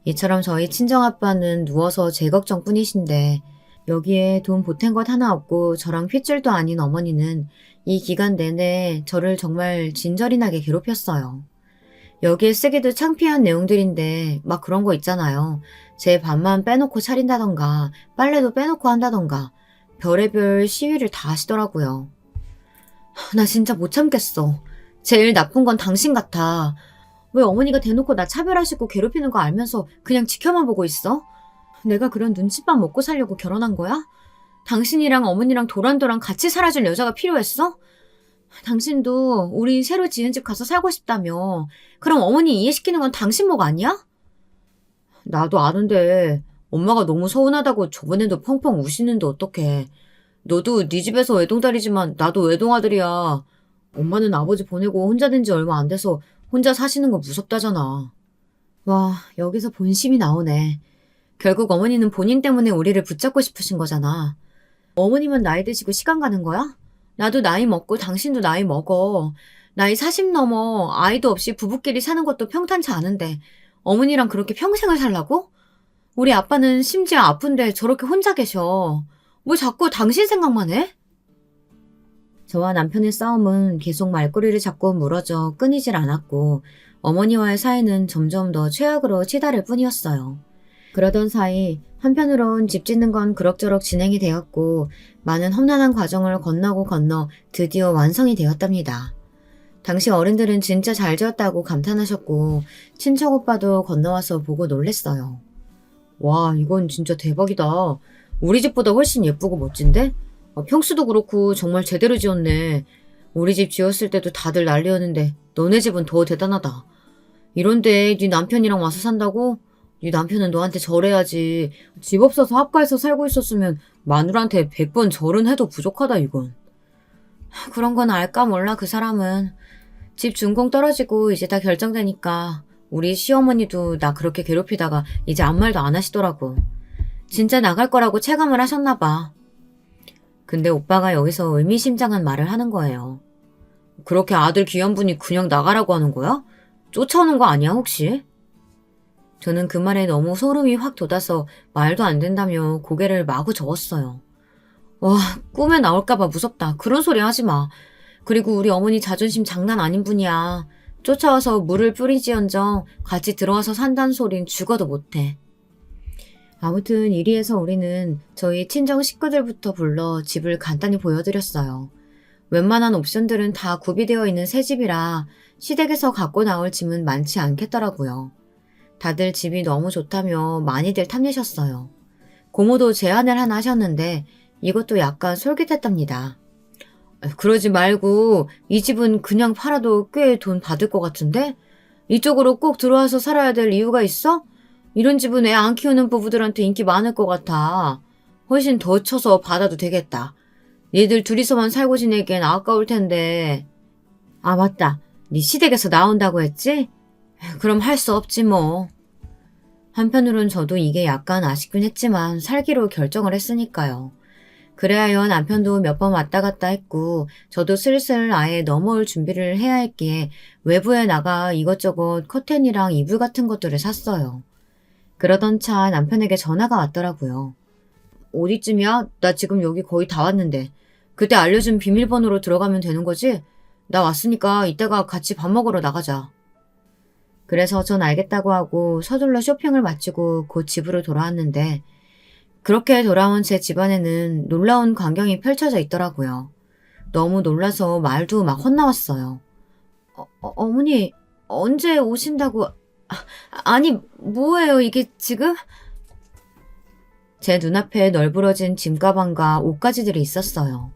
이처럼 저희 친정아빠는 누워서 제 걱정뿐이신데 여기에 돈 보탠 것 하나 없고 저랑 핏줄도 아닌 어머니는 이 기간 내내 저를 정말 진저리나게 괴롭혔어요. 여기에 쓰기도 창피한 내용들인데 막 그런 거 있잖아요. 제 밥만 빼놓고 차린다던가 빨래도 빼놓고 한다던가 별의별 시위를 다 하시더라고요. 나 진짜 못 참겠어. 제일 나쁜 건 당신 같아. 왜 어머니가 대놓고 나 차별하시고 괴롭히는 거 알면서 그냥 지켜만 보고 있어? 내가 그런 눈칫밥 먹고 살려고 결혼한 거야? 당신이랑 어머니랑 도란도란 같이 살아줄 여자가 필요했어? 당신도 우리 새로 지은 집 가서 살고 싶다며. 그럼 어머니 이해시키는 건 당신 목 아니야? 나도 아는데 엄마가 너무 서운하다고 저번에도 펑펑 우시는데 어떡해. 너도 네 집에서 외동딸이지만 나도 외동아들이야. 엄마는 아버지 보내고 혼자 된 지 얼마 안 돼서 혼자 사시는 거 무섭다잖아. 와, 여기서 본심이 나오네. 결국 어머니는 본인 때문에 우리를 붙잡고 싶으신 거잖아. 어머니만 나이 드시고 시간 가는 거야? 나도 나이 먹고 당신도 나이 먹어. 나이 40 넘어 아이도 없이 부부끼리 사는 것도 평탄치 않은데 어머니랑 그렇게 평생을 살라고? 우리 아빠는 심지어 아픈데 저렇게 혼자 계셔. 뭐 자꾸 당신 생각만 해? 저와 남편의 싸움은 계속 말꼬리를 잡고 물어져 끊이질 않았고 어머니와의 사이는 점점 더 최악으로 치달을 뿐이었어요. 그러던 사이 한편으론 집 짓는 건 그럭저럭 진행이 되었고 많은 험난한 과정을 건너고 건너 드디어 완성이 되었답니다. 당시 어른들은 진짜 잘 지었다고 감탄하셨고 친척 오빠도 건너와서 보고 놀랬어요. 와, 이건 진짜 대박이다. 우리 집보다 훨씬 예쁘고 멋진데? 평수도 그렇고 정말 제대로 지었네. 우리 집 지었을 때도 다들 난리였는데 너네 집은 더 대단하다. 이런데 네 남편이랑 와서 산다고? 네 남편은 너한테 절해야지. 집 없어서 합가해서 살고 있었으면 마누라한테 100번 절은 해도 부족하다 이건. 그런 건 알까 몰라 그 사람은. 집 준공 떨어지고 이제 다 결정되니까 우리 시어머니도 나 그렇게 괴롭히다가 이제 아무 말도 안 하시더라고. 진짜 나갈 거라고 체감을 하셨나 봐. 근데 오빠가 여기서 의미심장한 말을 하는 거예요. 그렇게 아들 귀한 분이 그냥 나가라고 하는 거야? 쫓아오는 거 아니야 혹시? 저는 그 말에 너무 소름이 확 돋아서 말도 안 된다며 고개를 마구 저었어요. 와, 꿈에 나올까봐 무섭다. 그런 소리 하지 마. 그리고 우리 어머니 자존심 장난 아닌 분이야. 쫓아와서 물을 뿌리지언정 같이 들어와서 산다는 소린 죽어도 못해. 아무튼 이리에서 우리는 저희 친정 식구들부터 불러 집을 간단히 보여드렸어요. 웬만한 옵션들은 다 구비되어 있는 새 집이라 시댁에서 갖고 나올 짐은 많지 않겠더라고요. 다들 집이 너무 좋다며 많이들 탐내셨어요. 고모도 제안을 하나 하셨는데 이것도 약간 솔깃했답니다. 그러지 말고 이 집은 그냥 팔아도 꽤 돈 받을 것 같은데? 이쪽으로 꼭 들어와서 살아야 될 이유가 있어? 이런 집은 애 안 키우는 부부들한테 인기 많을 것 같아. 훨씬 더 쳐서 받아도 되겠다. 얘들 둘이서만 살고 지내기엔 아까울 텐데. 아 맞다. 네 시댁에서 나온다고 했지? 그럼 할 수 없지 뭐. 한편으론 저도 이게 약간 아쉽긴 했지만 살기로 결정을 했으니까요. 그래야여 남편도 몇 번 왔다 갔다 했고 저도 슬슬 아예 넘어올 준비를 해야 했기에 외부에 나가 이것저것 커튼이랑 이불 같은 것들을 샀어요. 그러던 차 남편에게 전화가 왔더라고요. 어디쯤이야? 나 지금 여기 거의 다 왔는데. 그때 알려준 비밀번호로 들어가면 되는 거지? 나 왔으니까 이따가 같이 밥 먹으러 나가자. 그래서 전 알겠다고 하고 서둘러 쇼핑을 마치고 곧 집으로 돌아왔는데 그렇게 돌아온 제 집안에는 놀라운 광경이 펼쳐져 있더라고요. 너무 놀라서 말도 막 헛나왔어요. 어머니 언제 오신다고... 아니 뭐예요 이게 지금? 제 눈앞에 널브러진 짐가방과 옷가지들이 있었어요.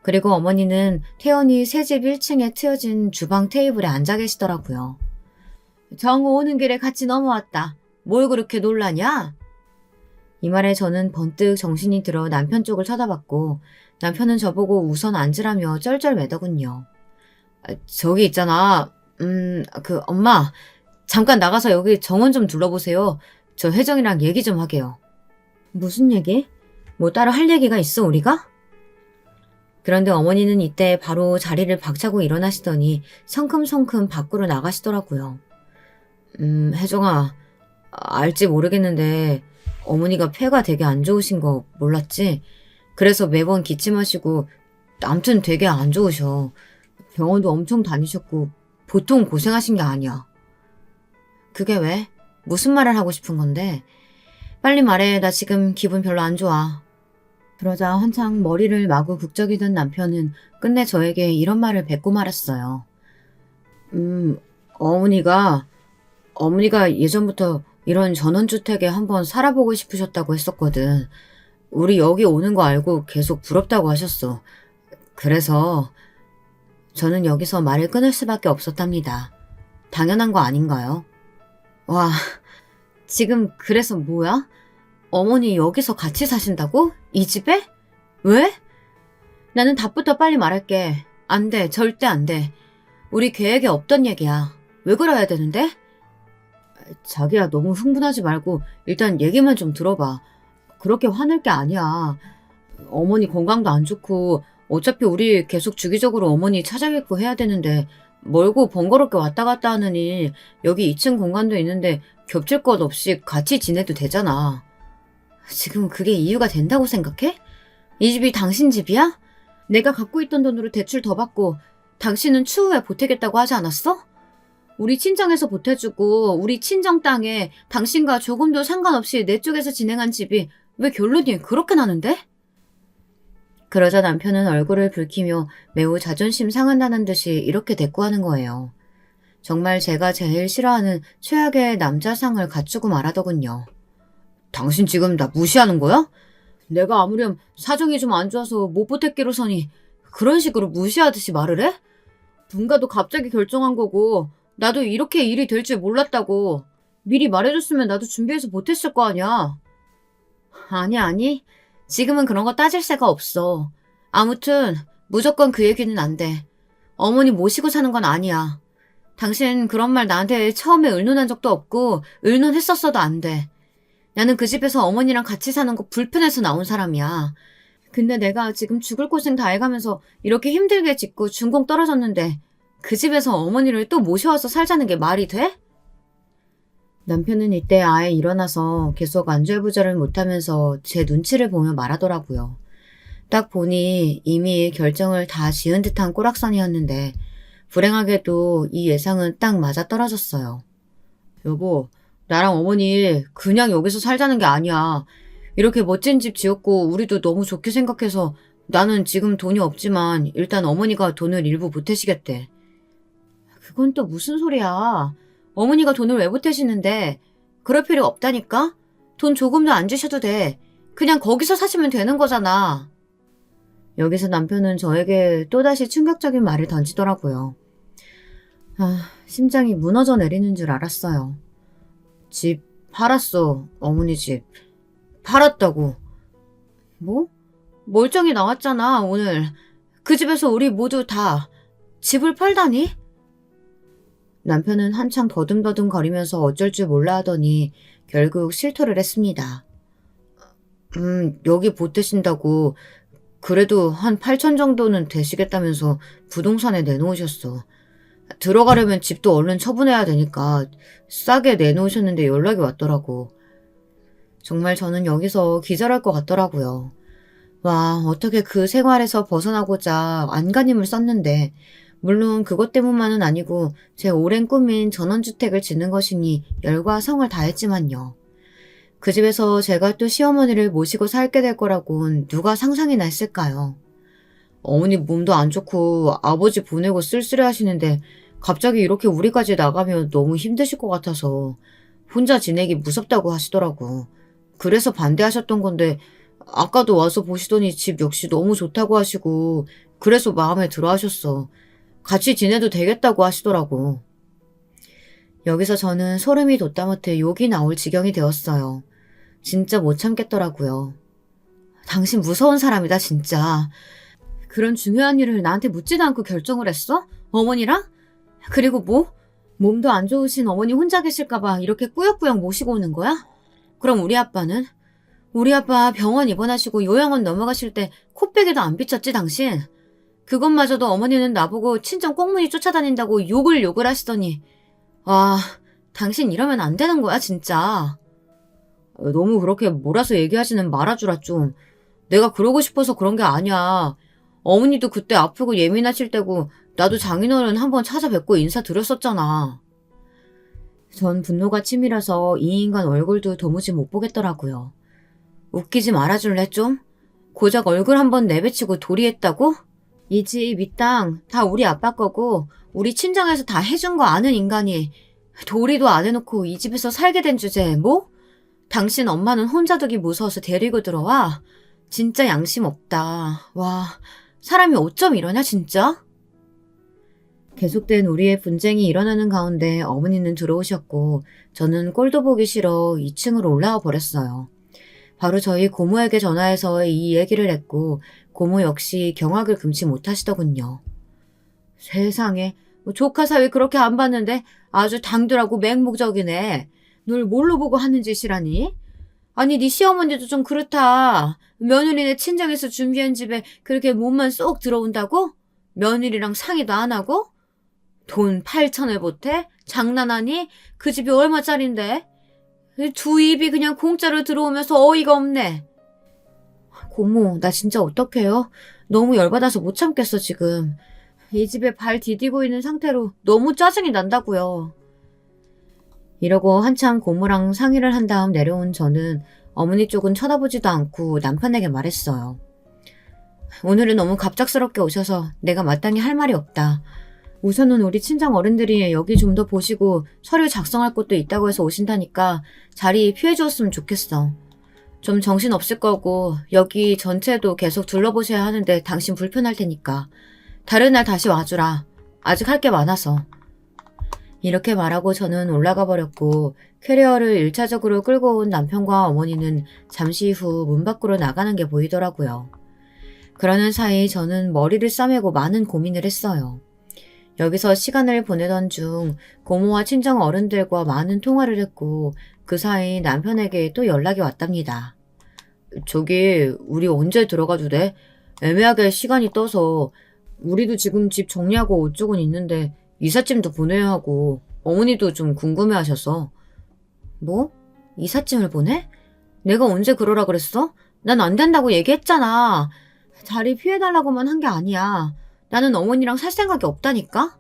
그리고 어머니는 태연히 새집 1층에 트여진 주방 테이블에 앉아 계시더라고요. 정우 오는 길에 같이 넘어왔다. 뭘 그렇게 놀라냐? 이 말에 저는 번뜩 정신이 들어 남편 쪽을 쳐다봤고 남편은 저보고 우선 앉으라며 쩔쩔매더군요. 저기 있잖아. 엄마, 잠깐 나가서 여기 정원 좀 둘러보세요. 저 혜정이랑 얘기 좀 하게요. 무슨 얘기? 뭐 따로 할 얘기가 있어, 우리가? 그런데 어머니는 이때 바로 자리를 박차고 일어나시더니 성큼성큼 밖으로 나가시더라고요. 혜정아, 알지 모르겠는데 어머니가 폐가 되게 안 좋으신 거 몰랐지? 그래서 매번 기침하시고 암튼 되게 안 좋으셔. 병원도 엄청 다니셨고 보통 고생하신 게 아니야. 그게 왜? 무슨 말을 하고 싶은 건데? 빨리 말해. 나 지금 기분 별로 안 좋아. 그러자 한창 머리를 마구 북적이던 남편은 끝내 저에게 이런 말을 뱉고 말았어요. 어머니가 예전부터 이런 전원주택에 한번 살아보고 싶으셨다고 했었거든. 우리 여기 오는 거 알고 계속 부럽다고 하셨어. 그래서 저는 여기서 말을 끊을 수밖에 없었답니다. 당연한 거 아닌가요? 와, 지금 그래서 뭐야? 어머니 여기서 같이 사신다고? 이 집에? 왜? 나는 답부터 빨리 말할게. 안 돼, 절대 안 돼. 우리 계획에 없던 얘기야. 왜 그래야 되는데? 자기야, 너무 흥분하지 말고 일단 얘기만 좀 들어봐. 그렇게 화낼 게 아니야. 어머니 건강도 안 좋고 어차피 우리 계속 주기적으로 어머니 찾아뵙고 해야 되는데 멀고 번거롭게 왔다 갔다 하느니 여기 2층 공간도 있는데 겹칠 것 없이 같이 지내도 되잖아. 지금 그게 이유가 된다고 생각해? 이 집이 당신 집이야? 내가 갖고 있던 돈으로 대출 더 받고 당신은 추후에 보태겠다고 하지 않았어? 우리 친정에서 보태주고 우리 친정 땅에 당신과 조금도 상관없이 내 쪽에서 진행한 집이 왜 결론이 그렇게 나는데? 그러자 남편은 얼굴을 붉히며 매우 자존심 상한다는 듯이 이렇게 대꾸하는 거예요. 정말 제가 제일 싫어하는 최악의 남자상을 갖추고 말하더군요. 당신 지금 나 무시하는 거야? 내가 아무렴 사정이 좀 안 좋아서 못 보탰기로서니 그런 식으로 무시하듯이 말을 해? 분가도 갑자기 결정한 거고 나도 이렇게 일이 될 줄 몰랐다고. 미리 말해줬으면 나도 준비해서 보탰을 거 아니야. 아니. 지금은 그런 거 따질 새가 없어. 아무튼 무조건 그 얘기는 안 돼. 어머니 모시고 사는 건 아니야. 당신 그런 말 나한테 처음에 의논한 적도 없고 의논했었어도 안 돼. 나는 그 집에서 어머니랑 같이 사는 거 불편해서 나온 사람이야. 근데 내가 지금 죽을 고생 다 해가면서 이렇게 힘들게 짓고 준공 떨어졌는데 그 집에서 어머니를 또 모셔와서 살자는 게 말이 돼? 남편은 이때 아예 일어나서 계속 안절부절을 못하면서 제 눈치를 보며 말하더라고요. 딱 보니 이미 결정을 다 지은 듯한 꼬락선이었는데 불행하게도 이 예상은 딱 맞아떨어졌어요. 여보, 나랑 어머니 그냥 여기서 살자는 게 아니야. 이렇게 멋진 집 지었고 우리도 너무 좋게 생각해서 나는 지금 돈이 없지만 일단 어머니가 돈을 일부 보태시겠대. 그건 또 무슨 소리야. 어머니가 돈을 왜 보태시는데 그럴 필요 없다니까? 돈 조금도 안 주셔도 돼. 그냥 거기서 사시면 되는 거잖아. 여기서 남편은 저에게 또다시 충격적인 말을 던지더라고요. 심장이 무너져 내리는 줄 알았어요. 집 팔았어. 어머니 집. 팔았다고. 뭐? 멀쩡히 나왔잖아 오늘. 그 집에서 우리 모두 다 집을 팔다니? 남편은 한창 더듬더듬 거리면서 어쩔 줄 몰라 하더니 결국 실토를 했습니다. 여기 보태신다고 그래도 한 8천 정도는 되시겠다면서 부동산에 내놓으셨어. 들어가려면 집도 얼른 처분해야 되니까 싸게 내놓으셨는데 연락이 왔더라고. 정말 저는 여기서 기절할 것 같더라고요. 와, 어떻게 그 생활에서 벗어나고자 안간힘을 썼는데 물론 그것 때문만은 아니고 제 오랜 꿈인 전원주택을 짓는 것이니 열과 성을 다했지만요. 그 집에서 제가 또 시어머니를 모시고 살게 될 거라곤 누가 상상이나 했을까요? 어머니 몸도 안 좋고 아버지 보내고 쓸쓸해 하시는데 갑자기 이렇게 우리까지 나가면 너무 힘드실 것 같아서 혼자 지내기 무섭다고 하시더라고. 그래서 반대하셨던 건데 아까도 와서 보시더니 집 역시 너무 좋다고 하시고 그래서 마음에 들어 하셨어. 같이 지내도 되겠다고 하시더라고. 여기서 저는 소름이 돋다못해 욕이 나올 지경이 되었어요. 진짜 못 참겠더라고요. 당신 무서운 사람이다, 진짜. 그런 중요한 일을 나한테 묻지도 않고 결정을 했어? 어머니랑? 그리고 뭐? 몸도 안 좋으신 어머니 혼자 계실까봐 이렇게 꾸역꾸역 모시고 오는 거야? 그럼 우리 아빠는? 우리 아빠 병원 입원하시고 요양원 넘어가실 때 코빼기도 안 비쳤지, 당신? 그것마저도 어머니는 나보고 친정 꽁무니 쫓아다닌다고 욕을 하시더니. 와, 당신 이러면 안 되는 거야, 진짜. 너무 그렇게 몰아서 얘기하지는 말아주라, 좀. 내가 그러고 싶어서 그런 게 아니야. 어머니도 그때 아프고 예민하실 때고 나도 장인어른 한번 찾아뵙고 인사드렸었잖아. 전 분노가 치밀어서 이 인간 얼굴도 도무지 못 보겠더라고요. 웃기지 말아줄래, 좀? 고작 얼굴 한번 내비치고 도리했다고? 이 집, 이 땅 다 우리 아빠 거고 우리 친정에서 다 해준 거 아는 인간이 도리도 안 해놓고 이 집에서 살게 된 주제에 뭐? 당신 엄마는 혼자 두기 무서워서 데리고 들어와? 진짜 양심 없다. 와, 사람이 어쩜 이러냐, 진짜? 계속된 우리의 분쟁이 일어나는 가운데 어머니는 들어오셨고 저는 꼴도 보기 싫어 2층으로 올라와 버렸어요. 바로 저희 고모에게 전화해서 이 얘기를 했고 고모 역시 경악을 금치 못하시더군요. 세상에, 조카 사위 그렇게 안 봤는데 아주 당돌하고 맹목적이네. 널 뭘로 보고 하는 짓이라니? 아니 네 시어머니도 좀 그렇다. 며느리네 친정에서 준비한 집에 그렇게 몸만 쏙 들어온다고? 며느리랑 상의도 안 하고? 돈 8천을 보태? 장난하니? 그 집이 얼마짜린데? 두 입이 그냥 공짜로 들어오면서 어이가 없네. 고모, 나 진짜 어떡해요? 너무 열받아서 못 참겠어, 지금. 이 집에 발 디디고 있는 상태로 너무 짜증이 난다고요. 이러고 한참 고모랑 상의를 한 다음 내려온 저는 어머니 쪽은 쳐다보지도 않고 남편에게 말했어요. 오늘은 너무 갑작스럽게 오셔서 내가 마땅히 할 말이 없다. 우선은 우리 친정 어른들이 여기 좀 더 보시고 서류 작성할 것도 있다고 해서 오신다니까 자리 피해 주었으면 좋겠어. 좀 정신 없을 거고 여기 전체도 계속 둘러보셔야 하는데 당신 불편할 테니까 다른 날 다시 와주라. 아직 할 게 많아서. 이렇게 말하고 저는 올라가 버렸고 캐리어를 1차적으로 끌고 온 남편과 어머니는 잠시 후 문 밖으로 나가는 게 보이더라고요. 그러는 사이 저는 머리를 싸매고 많은 고민을 했어요. 여기서 시간을 보내던 중 고모와 친정 어른들과 많은 통화를 했고 그 사이 남편에게 또 연락이 왔답니다. 저기 우리 언제 들어가도 돼? 애매하게 시간이 떠서 우리도 지금 집 정리하고 옷 쪽은 있는데 이삿짐도 보내야 하고 어머니도 좀 궁금해하셔서. 뭐? 이삿짐을 보내? 내가 언제 그러라 그랬어? 난 안 된다고 얘기했잖아. 자리 피해달라고만 한 게 아니야. 나는 어머니랑 살 생각이 없다니까?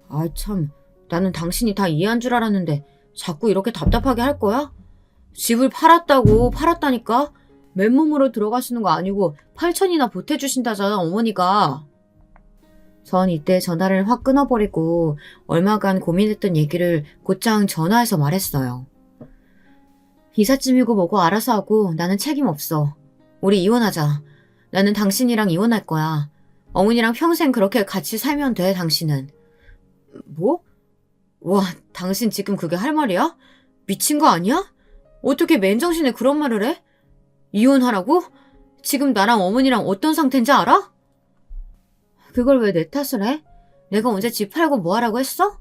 아 참, 나는 당신이 다 이해한 줄 알았는데 자꾸 이렇게 답답하게 할 거야? 집을 팔았다니까? 맨몸으로 들어가시는 거 아니고 8천이나 보태주신다잖아, 어머니가. 전 이때 전화를 확 끊어버리고 얼마간 고민했던 얘기를 곧장 전화해서 말했어요. 이삿짐이고 뭐고 알아서 하고 나는 책임 없어. 우리 이혼하자. 나는 당신이랑 이혼할 거야. 어머니랑 평생 그렇게 같이 살면 돼, 당신은. 뭐? 와, 당신 지금 그게 할 말이야? 미친 거 아니야? 어떻게 맨정신에 그런 말을 해? 이혼하라고? 지금 나랑 어머니랑 어떤 상태인지 알아? 그걸 왜 내 탓을 해? 내가 언제 집 팔고 뭐 하라고 했어?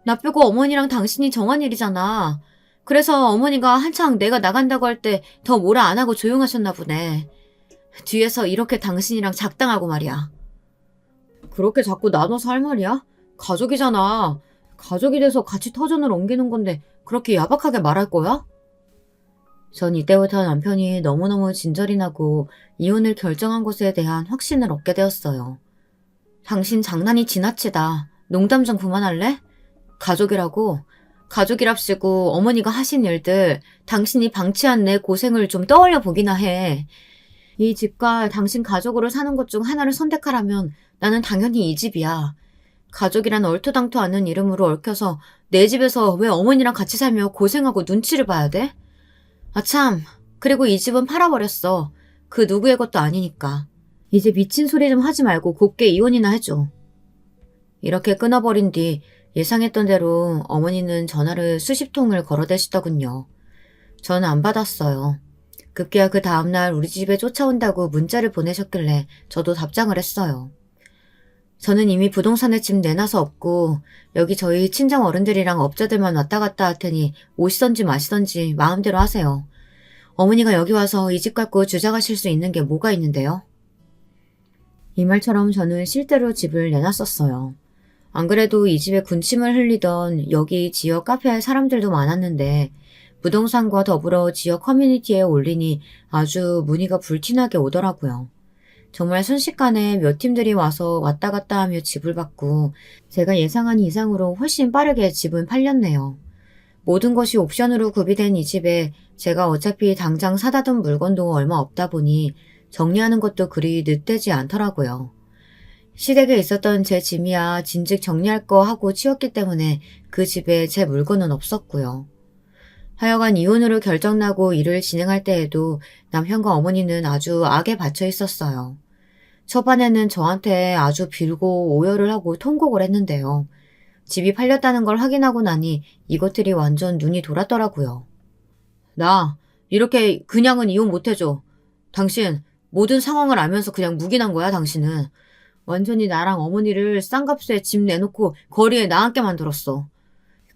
나 빼고 어머니랑 당신이 정한 일이잖아. 그래서 어머니가 한창 내가 나간다고 할 때 더 뭐라 안 하고 조용하셨나 보네. 뒤에서 이렇게 당신이랑 작당하고 말이야. 그렇게 자꾸 나눠서 할 말이야? 가족이잖아. 가족이 돼서 같이 터전을 옮기는 건데 그렇게 야박하게 말할 거야? 전 이때부터 남편이 너무너무 진절이 나고 이혼을 결정한 것에 대한 확신을 얻게 되었어요. 당신 장난이 지나치다. 농담 좀 그만할래? 가족이라고? 가족이랍시고 어머니가 하신 일들, 당신이 방치한 내 고생을 좀 떠올려 보기나 해. 이 집과 당신 가족으로 사는 것 중 하나를 선택하라면 나는 당연히 이 집이야. 가족이란 얼토당토 않는 이름으로 얽혀서 내 집에서 왜 어머니랑 같이 살며 고생하고 눈치를 봐야 돼? 아 참, 그리고 이 집은 팔아버렸어. 그 누구의 것도 아니니까. 이제 미친 소리 좀 하지 말고 곱게 이혼이나 해줘. 이렇게 끊어버린 뒤 예상했던 대로 어머니는 전화를 수십 통을 걸어대시더군요. 저는 안 받았어요. 급기야 그 다음날 우리 집에 쫓아온다고 문자를 보내셨길래 저도 답장을 했어요. 저는 이미 부동산에 집 내놔서 없고 여기 저희 친정 어른들이랑 업자들만 왔다 갔다 할 테니 오시던지 마시던지 마음대로 하세요. 어머니가 여기 와서 이 집 갖고 주장하실 수 있는 게 뭐가 있는데요? 이 말처럼 저는 실제로 집을 내놨었어요. 안 그래도 이 집에 군침을 흘리던 여기 지역 카페에 사람들도 많았는데 부동산과 더불어 지역 커뮤니티에 올리니 아주 문의가 불티나게 오더라고요. 정말 순식간에 몇 팀들이 와서 왔다 갔다 하며 집을 받고 제가 예상한 이상으로 훨씬 빠르게 집은 팔렸네요. 모든 것이 옵션으로 구비된 이 집에 제가 어차피 당장 사다 둔 물건도 얼마 없다 보니 정리하는 것도 그리 늦되지 않더라고요. 시댁에 있었던 제 짐이야 진즉 정리할 거 하고 치웠기 때문에 그 집에 제 물건은 없었고요. 하여간 이혼으로 결정나고 일을 진행할 때에도 남편과 어머니는 아주 악에 받쳐 있었어요. 초반에는 저한테 아주 빌고 오열을 하고 통곡을 했는데요. 집이 팔렸다는 걸 확인하고 나니 이것들이 완전 눈이 돌았더라고요. 나 이렇게 그냥은 이혼 못해줘. 당신 모든 상황을 알면서 그냥 묵인한 거야, 당신은. 완전히 나랑 어머니를 싼값에 집 내놓고 거리에 나앉게 만들었어.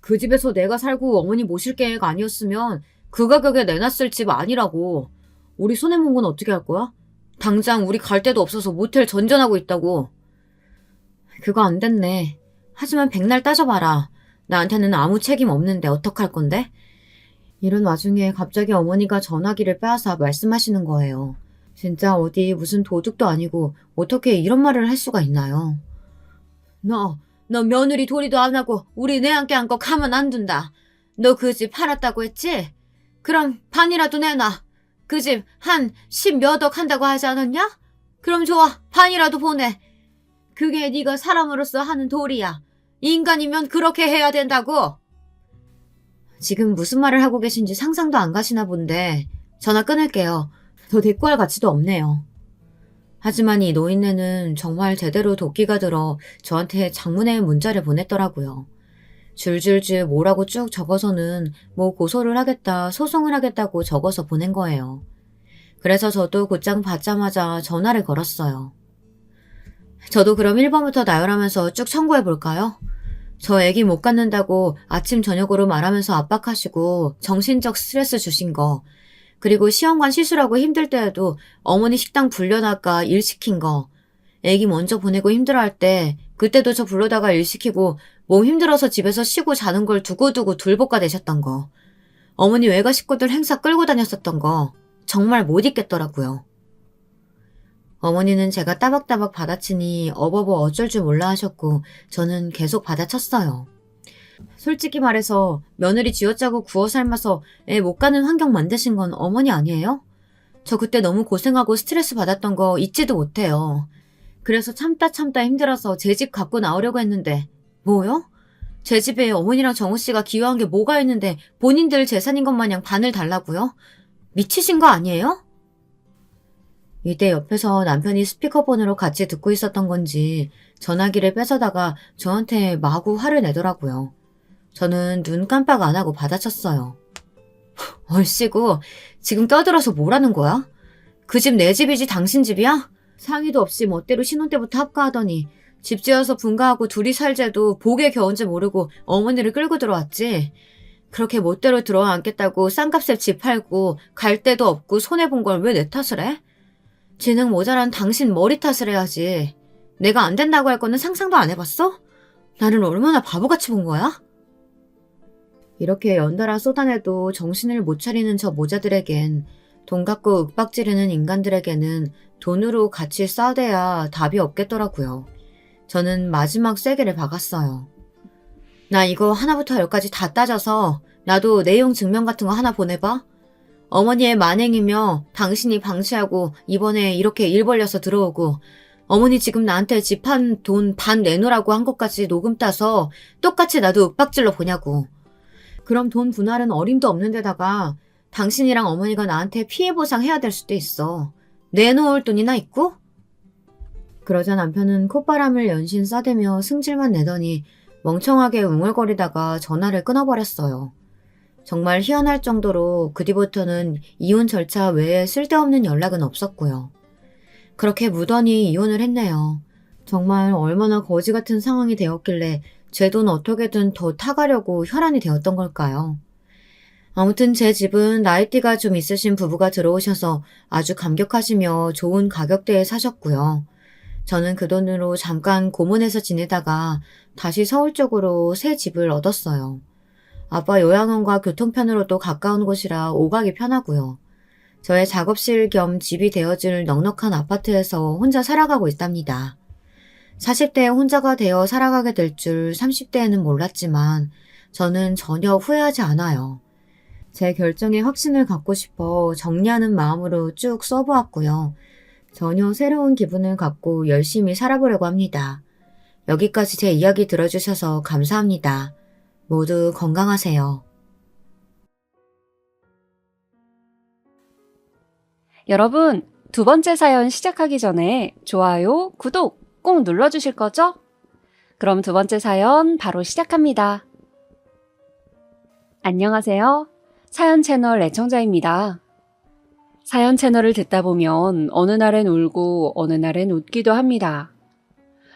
그 집에서 내가 살고 어머니 모실 계획 아니었으면 그 가격에 내놨을 집 아니라고. 우리 손해본 건 어떻게 할 거야? 당장 우리 갈 데도 없어서 모텔 전전하고 있다고. 그거 안 됐네. 하지만 백날 따져봐라. 나한테는 아무 책임 없는데 어떡할 건데? 이런 와중에 갑자기 어머니가 전화기를 빼앗아 말씀하시는 거예요. 진짜 어디 무슨 도둑도 아니고 어떻게 이런 말을 할 수가 있나요? 너 며느리 도리도 안 하고 우리 내한테 한 거 가만 안 둔다. 너 그 집 팔았다고 했지? 그럼 반이라도 내놔. 그 집 한 10몇억 한다고 하지 않았냐? 그럼 좋아. 반이라도 보내. 그게 네가 사람으로서 하는 도리야. 인간이면 그렇게 해야 된다고. 지금 무슨 말을 하고 계신지 상상도 안 가시나 본데 전화 끊을게요. 더 대꾸할 가치도 없네요. 하지만 이 노인네는 정말 제대로 도끼가 들어 저한테 장문의 문자를 보냈더라고요. 줄줄줄 뭐라고 쭉 적어서는 뭐 고소를 하겠다, 소송을 하겠다고 적어서 보낸 거예요. 그래서 저도 곧장 받자마자 전화를 걸었어요. 저도 그럼 1번부터 나열하면서 쭉 청구해 볼까요? 저 애기 못 갖는다고 아침 저녁으로 말하면서 압박하시고 정신적 스트레스 주신 거, 그리고 시험관 시술하고 힘들 때에도 어머니 식당 불려나가 일 시킨 거, 애기 먼저 보내고 힘들어할 때 그때도 저 불러다가 일 시키고 몸 힘들어서 집에서 쉬고 자는 걸 두고두고 둘볶아 내셨던 거, 어머니 외가 식구들 행사 끌고 다녔었던 거 정말 못 잊겠더라고요. 어머니는 제가 따박따박 받아치니 어버버 어쩔 줄 몰라 하셨고 저는 계속 받아쳤어요. 솔직히 말해서 며느리 쥐어짜고 구워 삶아서 애 못 가는 환경 만드신 건 어머니 아니에요? 저 그때 너무 고생하고 스트레스 받았던 거 잊지도 못해요. 그래서 참다 힘들어서 제 집 갖고 나오려고 했는데 뭐요? 제 집에 어머니랑 정우 씨가 기여한 게 뭐가 있는데 본인들 재산인 것 마냥 반을 달라고요? 미치신 거 아니에요? 이때 옆에서 남편이 스피커폰으로 같이 듣고 있었던 건지 전화기를 뺏어다가 저한테 마구 화를 내더라고요. 저는 눈 깜빡 안 하고 받아쳤어요. 얼씨구, 지금 떠들어서 뭐라는 거야? 그 집 내 집이지 당신 집이야? 상의도 없이 멋대로 신혼 때부터 합가하더니 집 지어서 분가하고 둘이 살재도 복에 겨운지 모르고 어머니를 끌고 들어왔지. 그렇게 멋대로 들어와 앉겠다고 싼값에 집 팔고 갈 데도 없고 손해본 걸 왜 내 탓을 해? 지능 모자란 당신 머리 탓을 해야지. 내가 안 된다고 할 거는 상상도 안 해봤어? 나를 얼마나 바보같이 본 거야? 이렇게 연달아 쏟아내도 정신을 못 차리는 저 모자들에겐, 돈 갖고 윽박지르는 인간들에게는 돈으로 같이 싸대야 답이 없겠더라고요. 저는 마지막 쐐기를 박았어요. 나 이거 하나부터 열까지 다 따져서 나도 내용 증명 같은 거 하나 보내봐. 어머니의 만행이며 당신이 방치하고 이번에 이렇게 일 벌려서 들어오고 어머니 지금 나한테 집 한 돈 반 내놓으라고 한 것까지 녹음 따서 똑같이 나도 윽박질러 보냐고. 그럼 돈 분할은 어림도 없는 데다가 당신이랑 어머니가 나한테 피해 보상해야 될 수도 있어. 내놓을 돈이나 있고? 그러자 남편은 콧바람을 연신 싸대며 승질만 내더니 멍청하게 웅얼거리다가 전화를 끊어버렸어요. 정말 희한할 정도로 그 뒤부터는 이혼 절차 외에 쓸데없는 연락은 없었고요. 그렇게 무던히 이혼을 했네요. 정말 얼마나 거지 같은 상황이 되었길래 제 돈 어떻게든 더 타가려고 혈안이 되었던 걸까요? 아무튼 제 집은 나이띠가 좀 있으신 부부가 들어오셔서 아주 감격하시며 좋은 가격대에 사셨고요. 저는 그 돈으로 잠깐 고문에서 지내다가 다시 서울 쪽으로 새 집을 얻었어요. 아빠 요양원과 교통편으로도 가까운 곳이라 오가기 편하고요. 저의 작업실 겸 집이 되어줄 넉넉한 아파트에서 혼자 살아가고 있답니다. 40대에 혼자가 되어 살아가게 될 줄 30대에는 몰랐지만 저는 전혀 후회하지 않아요. 제 결정에 확신을 갖고 싶어 정리하는 마음으로 쭉 써보았고요. 전혀 새로운 기분을 갖고 열심히 살아보려고 합니다. 여기까지 제 이야기 들어주셔서 감사합니다. 모두 건강하세요. 여러분, 두 번째 사연 시작하기 전에 좋아요, 구독 꼭 눌러주실 거죠? 그럼 두 번째 사연 바로 시작합니다. 안녕하세요. 사연 채널 애청자입니다. 사연 채널을 듣다 보면 어느 날엔 울고 어느 날엔 웃기도 합니다.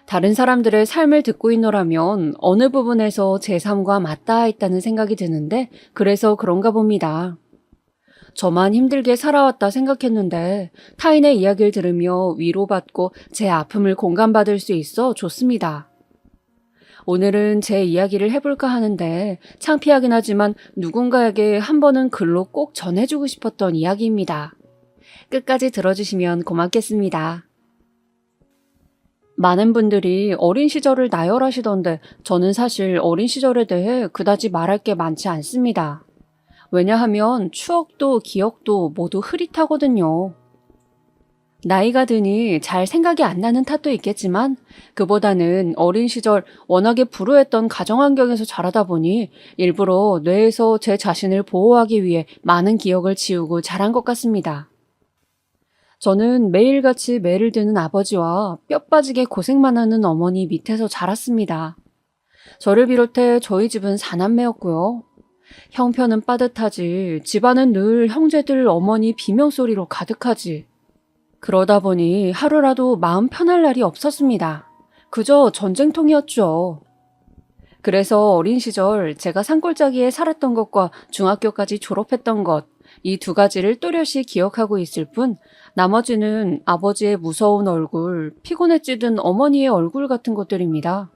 다른 사람들의 삶을 듣고 있노라면 어느 부분에서 제 삶과 맞닿아 있다는 생각이 드는데 그래서 그런가 봅니다. 저만 힘들게 살아왔다 생각했는데 타인의 이야기를 들으며 위로받고 제 아픔을 공감받을 수 있어 좋습니다. 오늘은 제 이야기를 해볼까 하는데 창피하긴 하지만 누군가에게 한 번은 글로 꼭 전해주고 싶었던 이야기입니다. 끝까지 들어주시면 고맙겠습니다. 많은 분들이 어린 시절을 나열하시던데 저는 사실 어린 시절에 대해 그다지 말할 게 많지 않습니다. 왜냐하면 추억도 기억도 모두 흐릿하거든요. 나이가 드니 잘 생각이 안 나는 탓도 있겠지만 그보다는 어린 시절 워낙에 불우했던 가정 환경에서 자라다 보니 일부러 뇌에서 제 자신을 보호하기 위해 많은 기억을 지우고 자란 것 같습니다. 저는 매일같이 매를 드는 아버지와 뼈 빠지게 고생만 하는 어머니 밑에서 자랐습니다. 저를 비롯해 저희 집은 4남매였고요. 형편은 빠듯하지 집안은 늘 형제들 어머니 비명소리로 가득하지. 그러다 보니 하루라도 마음 편할 날이 없었습니다. 그저 전쟁통이었죠. 그래서 어린 시절 제가 산골짜기에 살았던 것과 중학교까지 졸업했던 것, 이 두 가지를 또렷이 기억하고 있을 뿐 나머지는 아버지의 무서운 얼굴, 피곤에 찌든 어머니의 얼굴 같은 것들입니다.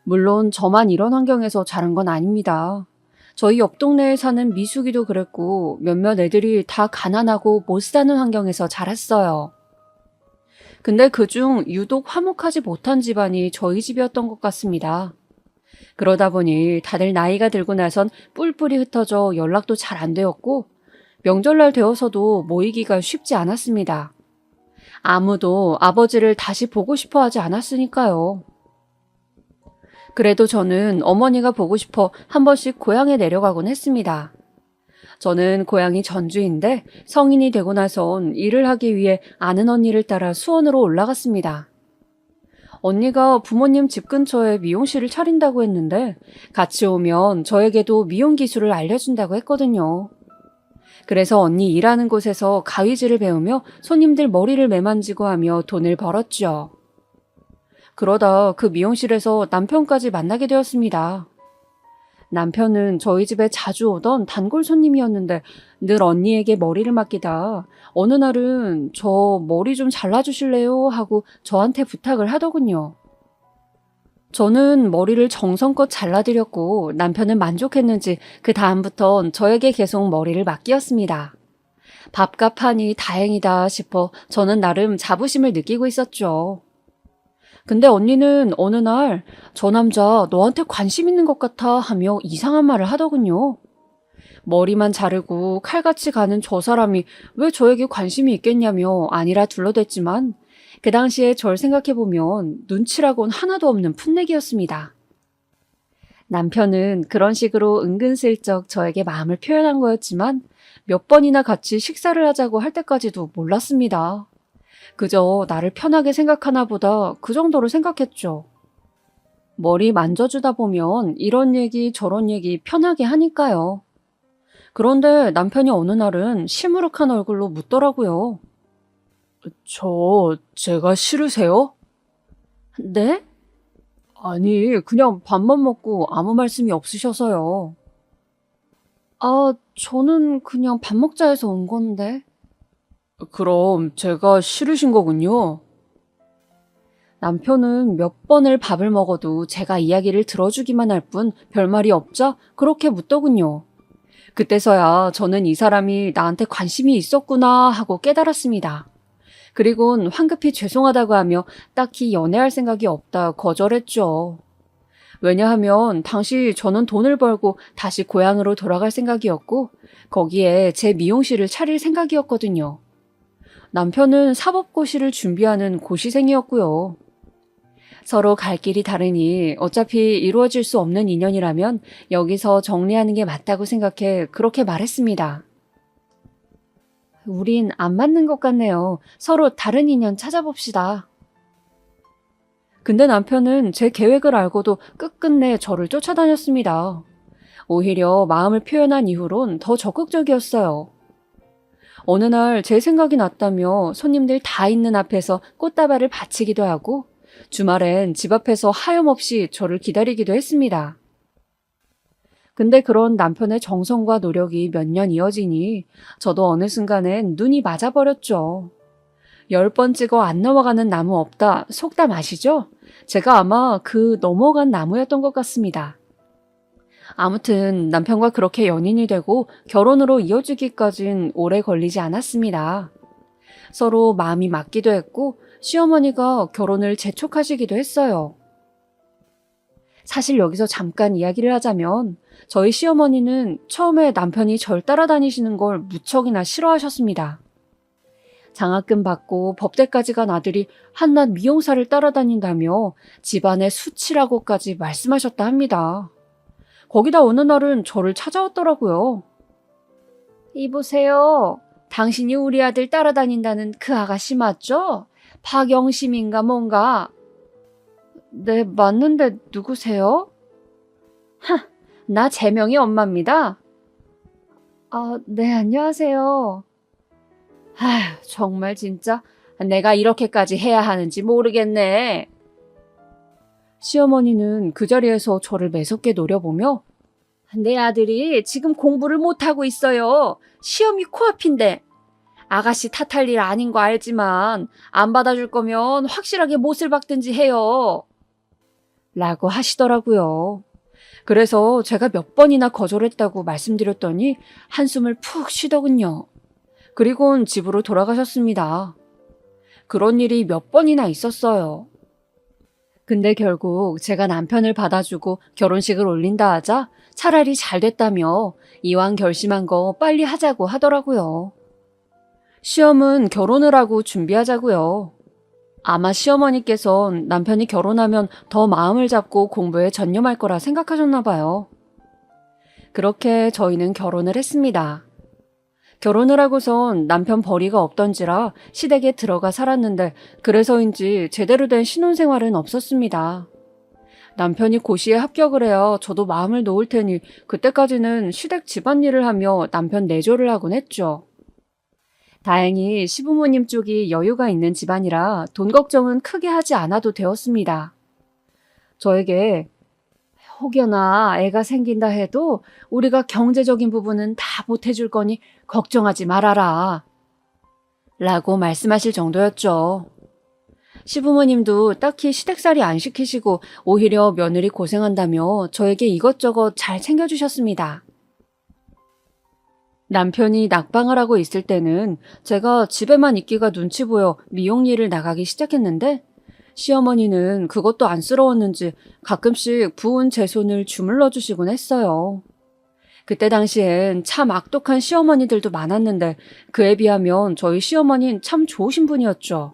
물론 저만 이런 환경에서 자란 건 아닙니다. 저희 옆 동네에 사는 미숙이도 그랬고 몇몇 애들이 다 가난하고 못 사는 환경에서 자랐어요. 근데 그중 유독 화목하지 못한 집안이 저희 집이었던 것 같습니다. 그러다 보니 다들 나이가 들고 나선 뿔뿔이 흩어져 연락도 잘 안 되었고 명절날 되어서도 모이기가 쉽지 않았습니다. 아무도 아버지를 다시 보고 싶어 하지 않았으니까요. 그래도 저는 어머니가 보고 싶어 한 번씩 고향에 내려가곤 했습니다. 저는 고향이 전주인데 성인이 되고 나선 일을 하기 위해 아는 언니를 따라 수원으로 올라갔습니다. 언니가 부모님 집 근처에 미용실을 차린다고 했는데 같이 오면 저에게도 미용 기술을 알려준다고 했거든요. 그래서 언니 일하는 곳에서 가위질을 배우며 손님들 머리를 매만지고 하며 돈을 벌었죠. 그러다 그 미용실에서 남편까지 만나게 되었습니다. 남편은 저희 집에 자주 오던 단골 손님이었는데 늘 언니에게 머리를 맡기다 어느 날은 저 머리 좀 잘라주실래요? 하고 저한테 부탁을 하더군요. 저는 머리를 정성껏 잘라드렸고 남편은 만족했는지 그 다음부턴 저에게 계속 머리를 맡기었습니다. 밥값 하니 다행이다 싶어 저는 나름 자부심을 느끼고 있었죠. 근데 언니는 어느 날 저 남자 너한테 관심 있는 것 같아 하며 이상한 말을 하더군요. 머리만 자르고 칼같이 가는 저 사람이 왜 저에게 관심이 있겠냐며 아니라 둘러댔지만 그 당시에 절 생각해보면 눈치라곤 하나도 없는 풋내기였습니다. 남편은 그런 식으로 은근슬쩍 저에게 마음을 표현한 거였지만 몇 번이나 같이 식사를 하자고 할 때까지도 몰랐습니다. 그저 나를 편하게 생각하나 보다 그 정도로 생각했죠. 머리 만져주다 보면 이런 얘기 저런 얘기 편하게 하니까요. 그런데 남편이 어느 날은 시무룩한 얼굴로 묻더라고요. 제가 싫으세요? 네? 아니, 그냥 밥만 먹고 아무 말씀이 없으셔서요. 저는 그냥 밥 먹자 해서 온 건데. 그럼 제가 싫으신 거군요. 남편은 몇 번을 밥을 먹어도 제가 이야기를 들어주기만 할 뿐 별말이 없자 그렇게 묻더군요. 그때서야 저는 이 사람이 나한테 관심이 있었구나 하고 깨달았습니다. 그리곤 황급히 죄송하다고 하며 딱히 연애할 생각이 없다 거절했죠. 왜냐하면 당시 저는 돈을 벌고 다시 고향으로 돌아갈 생각이었고 거기에 제 미용실을 차릴 생각이었거든요. 남편은 사법고시를 준비하는 고시생이었고요. 서로 갈 길이 다르니 어차피 이루어질 수 없는 인연이라면 여기서 정리하는 게 맞다고 생각해 그렇게 말했습니다. 우린 안 맞는 것 같네요. 서로 다른 인연 찾아봅시다. 근데 남편은 제 계획을 알고도 끝끝내 저를 쫓아다녔습니다. 오히려 마음을 표현한 이후론 더 적극적이었어요. 어느 날 제 생각이 났다며 손님들 다 있는 앞에서 꽃다발을 바치기도 하고 주말엔 집 앞에서 하염없이 저를 기다리기도 했습니다. 근데 그런 남편의 정성과 노력이 몇 년 이어지니 저도 어느 순간엔 눈이 맞아버렸죠. 10번 찍어 안 넘어가는 나무 없다 속담 아시죠? 제가 아마 그 넘어간 나무였던 것 같습니다. 아무튼 남편과 그렇게 연인이 되고 결혼으로 이어지기까진 오래 걸리지 않았습니다. 서로 마음이 맞기도 했고 시어머니가 결혼을 재촉하시기도 했어요. 사실 여기서 잠깐 이야기를 하자면 저희 시어머니는 처음에 남편이 절 따라다니시는 걸 무척이나 싫어하셨습니다. 장학금 받고 법대까지 간 아들이 한낱 미용사를 따라다닌다며 집안의 수치라고까지 말씀하셨다 합니다. 거기다 어느 날은 저를 찾아왔더라고요. 이보세요. 당신이 우리 아들 따라다닌다는 그 아가씨 맞죠? 박영심인가 뭔가. 네, 맞는데 누구세요? 나 재명이 엄마입니다. 네, 안녕하세요. 정말 진짜 내가 이렇게까지 해야 하는지 모르겠네. 시어머니는 그 자리에서 저를 매섭게 노려보며 내 아들이 지금 공부를 못하고 있어요. 시험이 코앞인데. 아가씨 탓할 일 아닌 거 알지만 안 받아줄 거면 확실하게 못을 박든지 해요. 라고 하시더라고요. 그래서 제가 몇 번이나 거절했다고 말씀드렸더니 한숨을 푹 쉬더군요. 그리곤 집으로 돌아가셨습니다. 그런 일이 몇 번이나 있었어요. 근데 결국 제가 남편을 받아주고 결혼식을 올린다 하자 차라리 잘 됐다며 이왕 결심한 거 빨리 하자고 하더라고요. 시험은 결혼을 하고 준비하자고요. 아마 시어머니께선 남편이 결혼하면 더 마음을 잡고 공부에 전념할 거라 생각하셨나 봐요. 그렇게 저희는 결혼을 했습니다. 결혼을 하고선 남편 벌이가 없던지라 시댁에 들어가 살았는데 그래서인지 제대로 된 신혼생활은 없었습니다. 남편이 고시에 합격을 해야 저도 마음을 놓을 테니 그때까지는 시댁 집안일을 하며 남편 내조를 하곤 했죠. 다행히 시부모님 쪽이 여유가 있는 집안이라 돈 걱정은 크게 하지 않아도 되었습니다. 저에게 혹여나 애가 생긴다 해도 우리가 경제적인 부분은 다 보태줄 거니 걱정하지 말아라. 라고 말씀하실 정도였죠. 시부모님도 딱히 시댁살이 안 시키시고 오히려 며느리 고생한다며 저에게 이것저것 잘 챙겨주셨습니다. 남편이 낙방을 하고 있을 때는 제가 집에만 있기가 눈치 보여 미용 일을 나가기 시작했는데 시어머니는 그것도 안쓰러웠는지 가끔씩 부은 제 손을 주물러 주시곤 했어요. 그때 당시엔 참 악독한 시어머니들도 많았는데 그에 비하면 저희 시어머니는 참 좋으신 분이었죠.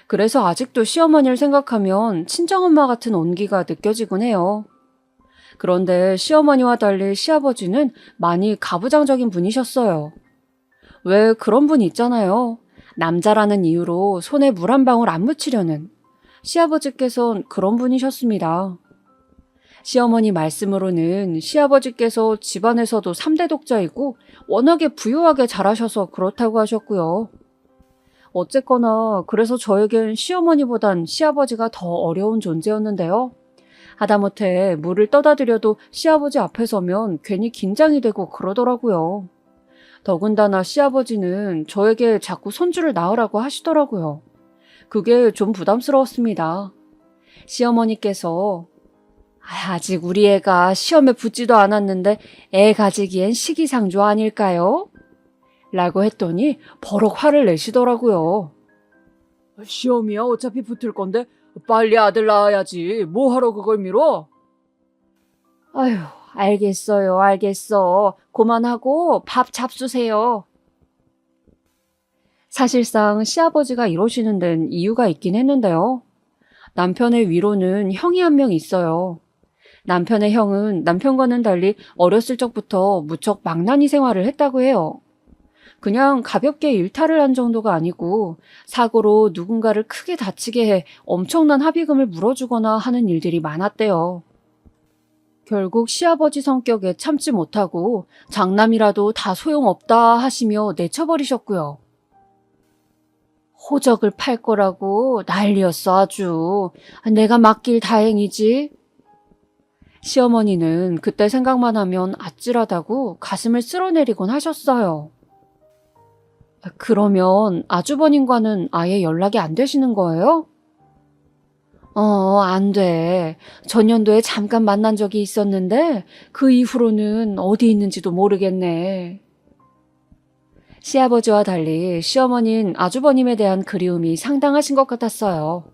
그래서 아직도 시어머니를 생각하면 친정엄마 같은 온기가 느껴지곤 해요. 그런데 시어머니와 달리 시아버지는 많이 가부장적인 분이셨어요. 왜 그런 분 있잖아요. 남자라는 이유로 손에 물 한 방울 안 묻히려는. 시아버지께선 그런 분이셨습니다. 시어머니 말씀으로는 시아버지께서 집안에서도 3대 독자이고 워낙에 부유하게 자라셔서 그렇다고 하셨고요. 어쨌거나 그래서 저에겐 시어머니보단 시아버지가 더 어려운 존재였는데요. 하다못해 물을 떠다 드려도 시아버지 앞에 서면 괜히 긴장이 되고 그러더라고요. 더군다나 시아버지는 저에게 자꾸 손주를 낳으라고 하시더라고요. 그게 좀 부담스러웠습니다. 시어머니께서 아직 우리 애가 시험에 붙지도 않았는데 애 가지기엔 시기상조 아닐까요? 라고 했더니 버럭 화를 내시더라고요. 시험이야 어차피 붙을 건데 빨리 아들 낳아야지. 뭐하러 그걸 미뤄? 아휴, 알겠어요, 알겠어. 그만하고 밥 잡수세요. 사실상 시아버지가 이러시는 데는 이유가 있긴 했는데요. 남편의 위로는 형이 한 명 있어요. 남편의 형은 남편과는 달리 어렸을 적부터 무척 망나니 생활을 했다고 해요. 그냥 가볍게 일탈을 한 정도가 아니고 사고로 누군가를 크게 다치게 해 엄청난 합의금을 물어주거나 하는 일들이 많았대요. 결국 시아버지 성격에 참지 못하고 장남이라도 다 소용없다 하시며 내쳐버리셨고요. 호적을 팔 거라고 난리였어 아주. 내가 맡길 다행이지. 시어머니는 그때 생각만 하면 아찔하다고 가슴을 쓸어내리곤 하셨어요. 그러면 아주버님과는 아예 연락이 안 되시는 거예요? 안 돼. 전년도에 잠깐 만난 적이 있었는데 그 이후로는 어디 있는지도 모르겠네. 시아버지와 달리 시어머니는 아주버님에 대한 그리움이 상당하신 것 같았어요.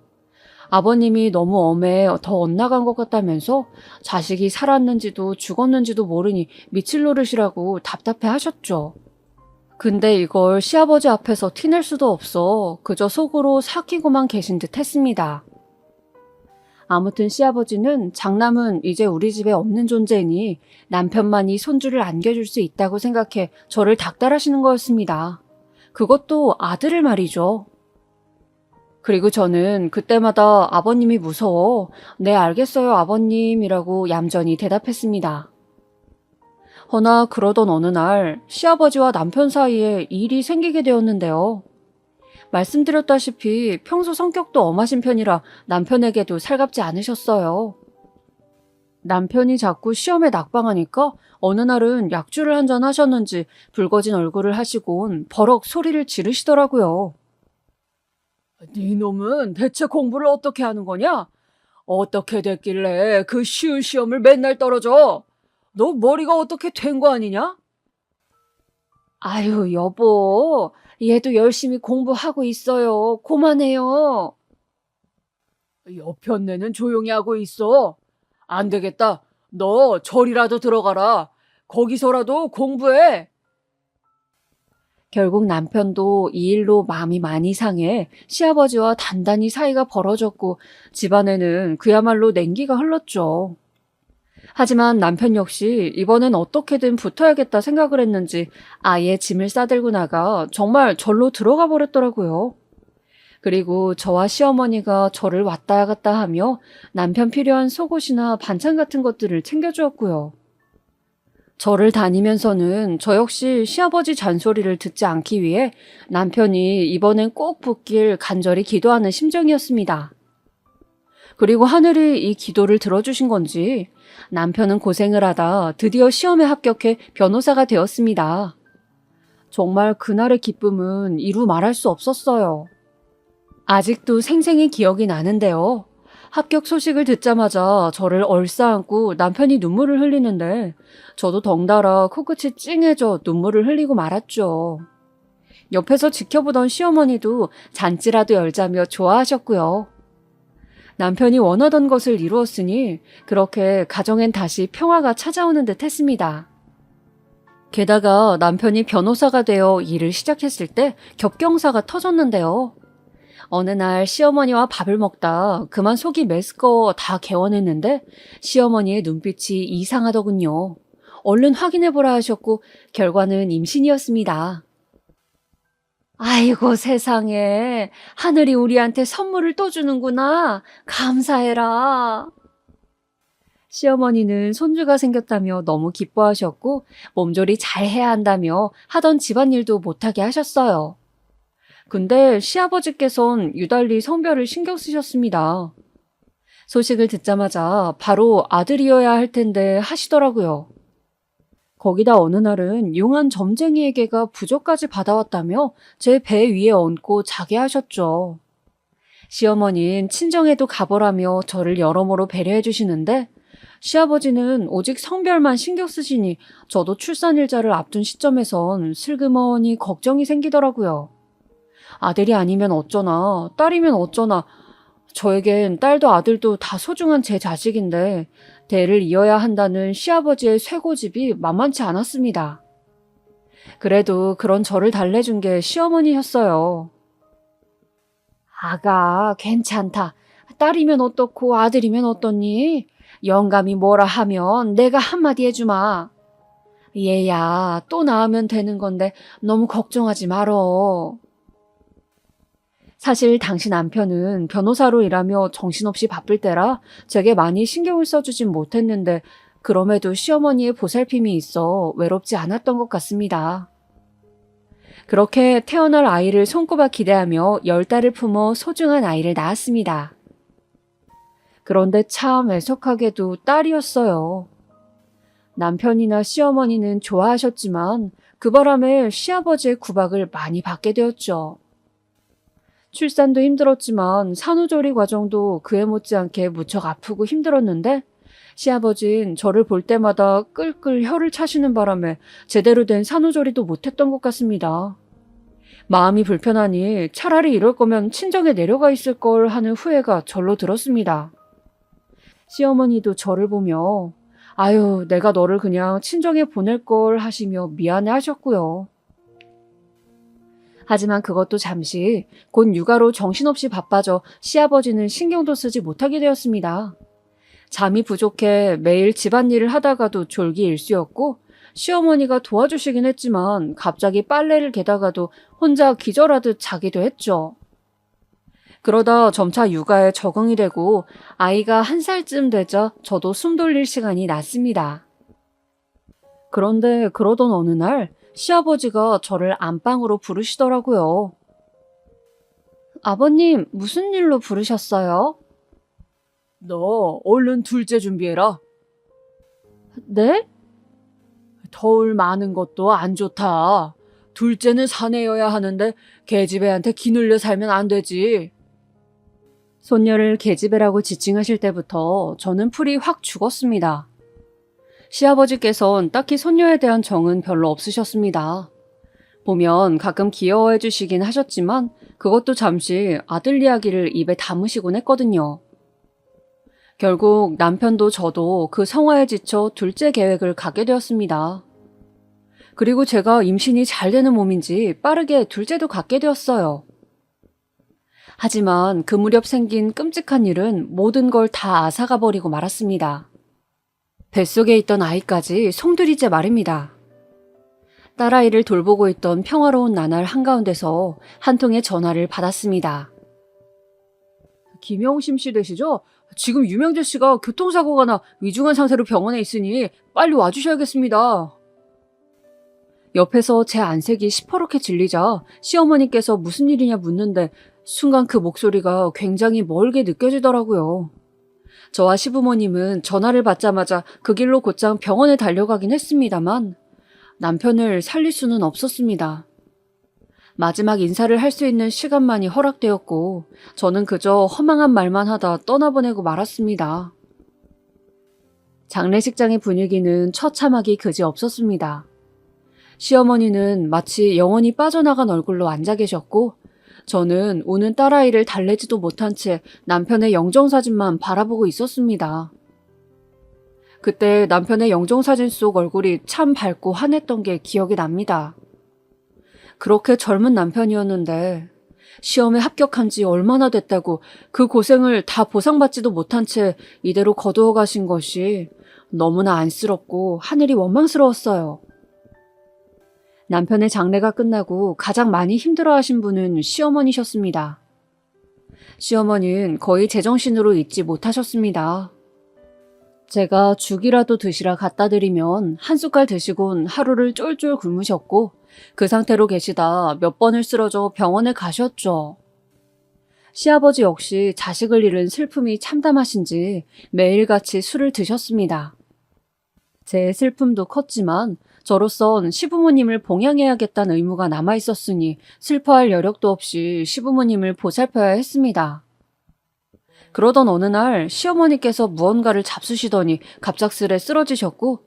아버님이 너무 엄해 더 엇나간 것 같다면서 자식이 살았는지도 죽었는지도 모르니 미칠 노릇이라고 답답해 하셨죠. 근데 이걸 시아버지 앞에서 티낼 수도 없어 그저 속으로 삭히고만 계신 듯 했습니다. 아무튼 시아버지는 장남은 이제 우리 집에 없는 존재니 남편만이 손주를 안겨줄 수 있다고 생각해 저를 닥달하시는 거였습니다. 그것도 아들을 말이죠. 그리고 저는 그때마다 아버님이 무서워 네 알겠어요 아버님이라고 얌전히 대답했습니다. 허나 그러던 어느 날 시아버지와 남편 사이에 일이 생기게 되었는데요. 말씀드렸다시피 평소 성격도 엄하신 편이라 남편에게도 살갑지 않으셨어요. 남편이 자꾸 시험에 낙방하니까 어느 날은 약주를 한잔 하셨는지 붉어진 얼굴을 하시곤 버럭 소리를 지르시더라고요. 네 놈은 대체 공부를 어떻게 하는 거냐? 어떻게 됐길래 그 쉬운 시험을 맨날 떨어져? 너 머리가 어떻게 된 거 아니냐? 아유, 여보. 얘도 열심히 공부하고 있어요. 그만해요. 여편네는 조용히 하고 있어. 안 되겠다. 너 절이라도 들어가라. 거기서라도 공부해. 결국 남편도 이 일로 마음이 많이 상해 시아버지와 단단히 사이가 벌어졌고 집안에는 그야말로 냉기가 흘렀죠. 하지만 남편 역시 이번엔 어떻게든 붙어야겠다 생각을 했는지 아예 짐을 싸들고 나가 정말 절로 들어가 버렸더라고요. 그리고 저와 시어머니가 저를 왔다 갔다 하며 남편 필요한 속옷이나 반찬 같은 것들을 챙겨주었고요. 저를 다니면서는 저 역시 시아버지 잔소리를 듣지 않기 위해 남편이 이번엔 꼭 붙길 간절히 기도하는 심정이었습니다. 그리고 하늘이 이 기도를 들어주신 건지 남편은 고생을 하다 드디어 시험에 합격해 변호사가 되었습니다. 정말 그날의 기쁨은 이루 말할 수 없었어요. 아직도 생생히 기억이 나는데요. 합격 소식을 듣자마자 저를 얼싸안고 남편이 눈물을 흘리는데 저도 덩달아 코끝이 찡해져 눈물을 흘리고 말았죠. 옆에서 지켜보던 시어머니도 잔치라도 열자며 좋아하셨고요. 남편이 원하던 것을 이루었으니 그렇게 가정엔 다시 평화가 찾아오는 듯 했습니다. 게다가 남편이 변호사가 되어 일을 시작했을 때 겹경사가 터졌는데요. 어느 날 시어머니와 밥을 먹다 그만 속이 메스꺼워 다 개원했는데 시어머니의 눈빛이 이상하더군요. 얼른 확인해보라 하셨고 결과는 임신이었습니다. 아이고 세상에. 하늘이 우리한테 선물을 또 주는구나. 감사해라. 시어머니는 손주가 생겼다며 너무 기뻐하셨고 몸조리 잘 해야 한다며 하던 집안일도 못하게 하셨어요. 근데 시아버지께선 유달리 성별을 신경 쓰셨습니다. 소식을 듣자마자 바로 아들이어야 할 텐데 하시더라고요. 거기다 어느 날은 용한 점쟁이에게가 부적까지 받아왔다며 제 배 위에 얹고 자게 하셨죠. 시어머니는 친정에도 가보라며 저를 여러모로 배려해 주시는데 시아버지는 오직 성별만 신경 쓰시니 저도 출산일자를 앞둔 시점에선 슬그머니 걱정이 생기더라고요. 아들이 아니면 어쩌나, 딸이면 어쩌나, 저에겐 딸도 아들도 다 소중한 제 자식인데 대를 이어야 한다는 시아버지의 쇠고집이 만만치 않았습니다. 그래도 그런 저를 달래준 게 시어머니였어요. 아가, 괜찮다. 딸이면 어떻고 아들이면 어떻니? 영감이 뭐라 하면 내가 한마디 해주마. 얘야, 또 낳으면 되는 건데 너무 걱정하지 말어. 사실 당시 남편은 변호사로 일하며 정신없이 바쁠 때라 제게 많이 신경을 써주진 못했는데 그럼에도 시어머니의 보살핌이 있어 외롭지 않았던 것 같습니다. 그렇게 태어날 아이를 손꼽아 기대하며 10달을 품어 소중한 아이를 낳았습니다. 그런데 참 애석하게도 딸이었어요. 남편이나 시어머니는 좋아하셨지만 그 바람에 시아버지의 구박을 많이 받게 되었죠. 출산도 힘들었지만 산후조리 과정도 그에 못지않게 무척 아프고 힘들었는데 시아버진 저를 볼 때마다 끌끌 혀를 차시는 바람에 제대로 된 산후조리도 못했던 것 같습니다. 마음이 불편하니 차라리 이럴 거면 친정에 내려가 있을 걸 하는 후회가 절로 들었습니다. 시어머니도 저를 보며 아유, 내가 너를 그냥 친정에 보낼 걸 하시며 미안해 하셨고요. 하지만 그것도 잠시 곧 육아로 정신없이 바빠져 시아버지는 신경도 쓰지 못하게 되었습니다. 잠이 부족해 매일 집안일을 하다가도 졸기일쑤였고 시어머니가 도와주시긴 했지만 갑자기 빨래를 개다가도 혼자 기절하듯 자기도 했죠. 그러다 점차 육아에 적응이 되고 아이가 1살쯤 되자 저도 숨 돌릴 시간이 났습니다. 그런데 그러던 어느 날 시아버지가 저를 안방으로 부르시더라고요. 아버님, 무슨 일로 부르셨어요? 너 얼른 둘째 준비해라. 네? 더울 많은 것도 안 좋다. 둘째는 사내여야 하는데 계집애한테 기눌려 살면 안 되지. 손녀를 계집애라고 지칭하실 때부터 저는 풀이 확 죽었습니다. 시아버지께선 딱히 손녀에 대한 정은 별로 없으셨습니다. 보면 가끔 귀여워해 주시긴 하셨지만 그것도 잠시 아들 이야기를 입에 담으시곤 했거든요. 결국 남편도 저도 그 성화에 지쳐 둘째 계획을 갖게 되었습니다. 그리고 제가 임신이 잘 되는 몸인지 빠르게 둘째도 갖게 되었어요. 하지만 그 무렵 생긴 끔찍한 일은 모든 걸 다 앗아가 버리고 말았습니다. 뱃속에 있던 아이까지 송두리째 말입니다. 딸아이를 돌보고 있던 평화로운 나날 한가운데서 한 통의 전화를 받았습니다. 김영심 씨 되시죠? 지금 유명재 씨가 교통사고가 나 위중한 상태로 병원에 있으니 빨리 와주셔야겠습니다. 옆에서 제 안색이 시퍼렇게 질리자 시어머니께서 무슨 일이냐 묻는데 순간 그 목소리가 굉장히 멀게 느껴지더라고요. 저와 시부모님은 전화를 받자마자 그 길로 곧장 병원에 달려가긴 했습니다만 남편을 살릴 수는 없었습니다. 마지막 인사를 할 수 있는 시간만이 허락되었고 저는 그저 허망한 말만 하다 떠나보내고 말았습니다. 장례식장의 분위기는 처참하기 그지없었습니다. 시어머니는 마치 영혼이 빠져나간 얼굴로 앉아 계셨고 저는 우는 딸아이를 달래지도 못한 채 남편의 영정사진만 바라보고 있었습니다. 그때 남편의 영정사진 속 얼굴이 참 밝고 환했던 게 기억이 납니다. 그렇게 젊은 남편이었는데 시험에 합격한 지 얼마나 됐다고 그 고생을 다 보상받지도 못한 채 이대로 거두어 가신 것이 너무나 안쓰럽고 하늘이 원망스러웠어요. 남편의 장례가 끝나고 가장 많이 힘들어하신 분은 시어머니셨습니다. 시어머니는 거의 제정신으로 있지 못하셨습니다. 제가 죽이라도 드시라 갖다 드리면 한 숟갈 드시곤 하루를 쫄쫄 굶으셨고 그 상태로 계시다 몇 번을 쓰러져 병원에 가셨죠. 시아버지 역시 자식을 잃은 슬픔이 참담하신지 매일같이 술을 드셨습니다. 제 슬픔도 컸지만 저로선 시부모님을 봉양해야겠다는 의무가 남아있었으니 슬퍼할 여력도 없이 시부모님을 보살펴야 했습니다. 그러던 어느 날 시어머니께서 무언가를 잡수시더니 갑작스레 쓰러지셨고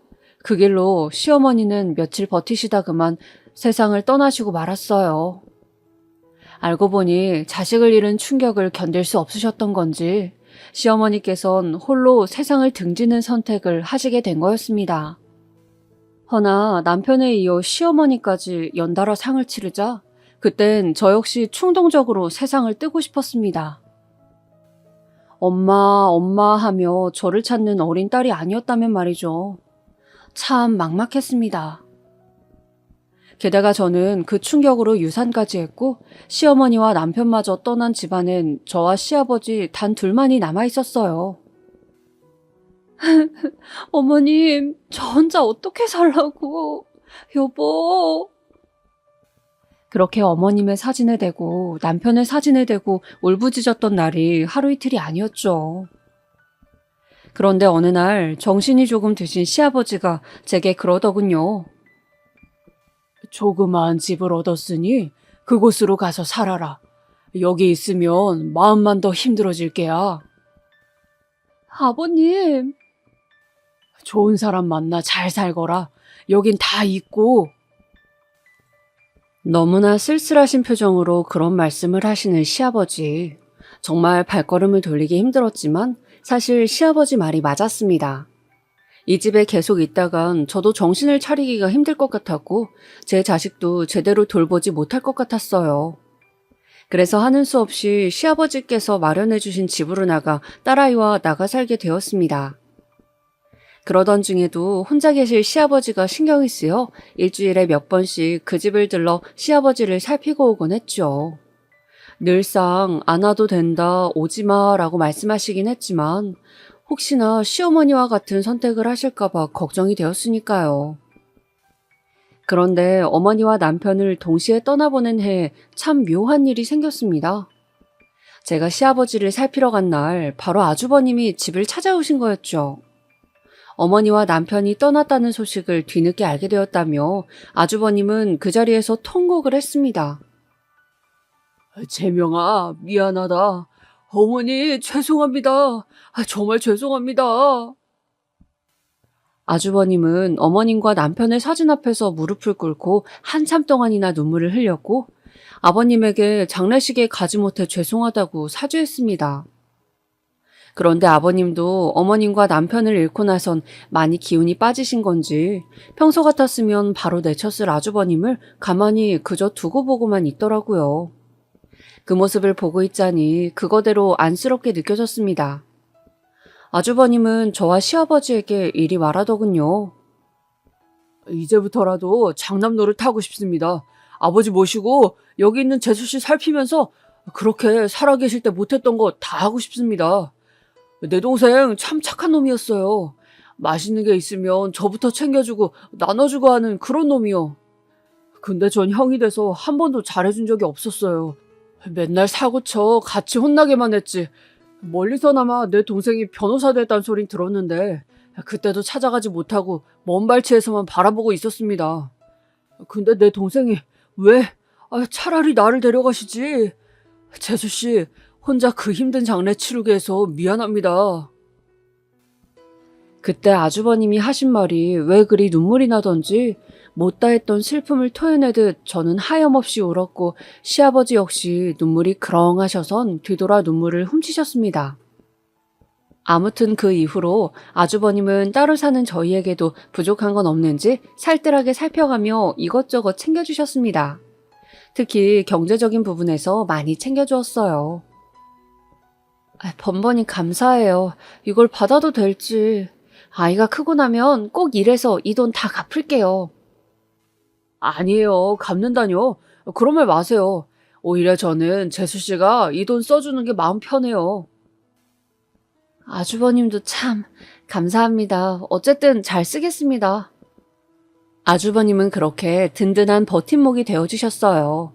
그 길로 시어머니는 며칠 버티시다 그만 세상을 떠나시고 말았어요. 알고 보니 자식을 잃은 충격을 견딜 수 없으셨던 건지 시어머니께선 홀로 세상을 등지는 선택을 하시게 된 거였습니다. 허나 남편에 이어 시어머니까지 연달아 상을 치르자 그땐 저 역시 충동적으로 세상을 뜨고 싶었습니다. 엄마, 엄마 하며 저를 찾는 어린 딸이 아니었다면 말이죠. 참 막막했습니다. 게다가 저는 그 충격으로 유산까지 했고 시어머니와 남편마저 떠난 집안엔 저와 시아버지 단 둘만이 남아있었어요. 어머님, 저 혼자 어떻게 살라고. 여보. 그렇게 어머님의 사진을 대고 남편의 사진을 대고 울부짖었던 날이 하루 이틀이 아니었죠. 그런데 어느 날 정신이 조금 드신 시아버지가 제게 그러더군요. 조그마한 집을 얻었으니 그곳으로 가서 살아라. 여기 있으면 마음만 더 힘들어질 게야. 아버님. 좋은 사람 만나 잘 살거라. 여긴 다 있고. 너무나 쓸쓸하신 표정으로 그런 말씀을 하시는 시아버지. 정말 발걸음을 돌리기 힘들었지만 사실 시아버지 말이 맞았습니다. 이 집에 계속 있다간 저도 정신을 차리기가 힘들 것 같았고 제 자식도 제대로 돌보지 못할 것 같았어요. 그래서 하는 수 없이 시아버지께서 마련해 주신 집으로 나가 딸아이와 나가 살게 되었습니다. 그러던 중에도 혼자 계실 시아버지가 신경이 쓰여 일주일에 몇 번씩 그 집을 들러 시아버지를 살피고 오곤 했죠. 늘상 안 와도 된다, 오지마 라고 말씀하시긴 했지만 혹시나 시어머니와 같은 선택을 하실까봐 걱정이 되었으니까요. 그런데 어머니와 남편을 동시에 떠나보낸 해에 참 묘한 일이 생겼습니다. 제가 시아버지를 살피러 간 날 바로 아주버님이 집을 찾아오신 거였죠. 어머니와 남편이 떠났다는 소식을 뒤늦게 알게 되었다며 아주버님은 그 자리에서 통곡을 했습니다. 재명아, 미안하다. 어머니, 죄송합니다. 정말 죄송합니다. 아주버님은 어머님과 남편의 사진 앞에서 무릎을 꿇고 한참 동안이나 눈물을 흘렸고 아버님에게 장례식에 가지 못해 죄송하다고 사죄했습니다. 그런데 아버님도 어머님과 남편을 잃고 나선 많이 기운이 빠지신 건지 평소 같았으면 바로 내쳤을 아주버님을 가만히 그저 두고 보고만 있더라고요. 그 모습을 보고 있자니 그거대로 안쓰럽게 느껴졌습니다. 아주버님은 저와 시아버지에게 이리 말하더군요. 이제부터라도 장남로를 타고 싶습니다. 아버지 모시고 여기 있는 재수씨 살피면서 그렇게 살아계실 때 못했던 거 다 하고 싶습니다. 내 동생 참 착한 놈이었어요. 맛있는 게 있으면 저부터 챙겨주고 나눠주고 하는 그런 놈이요. 근데 전 형이 돼서 한 번도 잘해준 적이 없었어요. 맨날 사고쳐 같이 혼나게만 했지. 멀리서나마 내 동생이 변호사 됐다는 소린 들었는데 그때도 찾아가지 못하고 먼 발치에서만 바라보고 있었습니다. 근데 내 동생이 왜? 차라리 나를 데려가시지. 재수씨, 혼자 그 힘든 장례 치르게 해서 미안합니다. 그때 아주버님이 하신 말이 왜 그리 눈물이 나던지 못다했던 슬픔을 토해내듯 저는 하염없이 울었고 시아버지 역시 눈물이 그렁하셔선 뒤돌아 눈물을 훔치셨습니다. 아무튼 그 이후로 아주버님은 따로 사는 저희에게도 부족한 건 없는지 살뜰하게 살펴가며 이것저것 챙겨주셨습니다. 특히 경제적인 부분에서 많이 챙겨주었어요. 번번이 감사해요. 이걸 받아도 될지. 아이가 크고 나면 꼭 일해서 이 돈 다 갚을게요. 아니에요. 갚는다뇨? 그런 말 마세요. 오히려 저는 재수 씨가 이 돈 써주는 게 마음 편해요. 아주버님도 참 감사합니다. 어쨌든 잘 쓰겠습니다. 아주버님은 그렇게 든든한 버팀목이 되어주셨어요.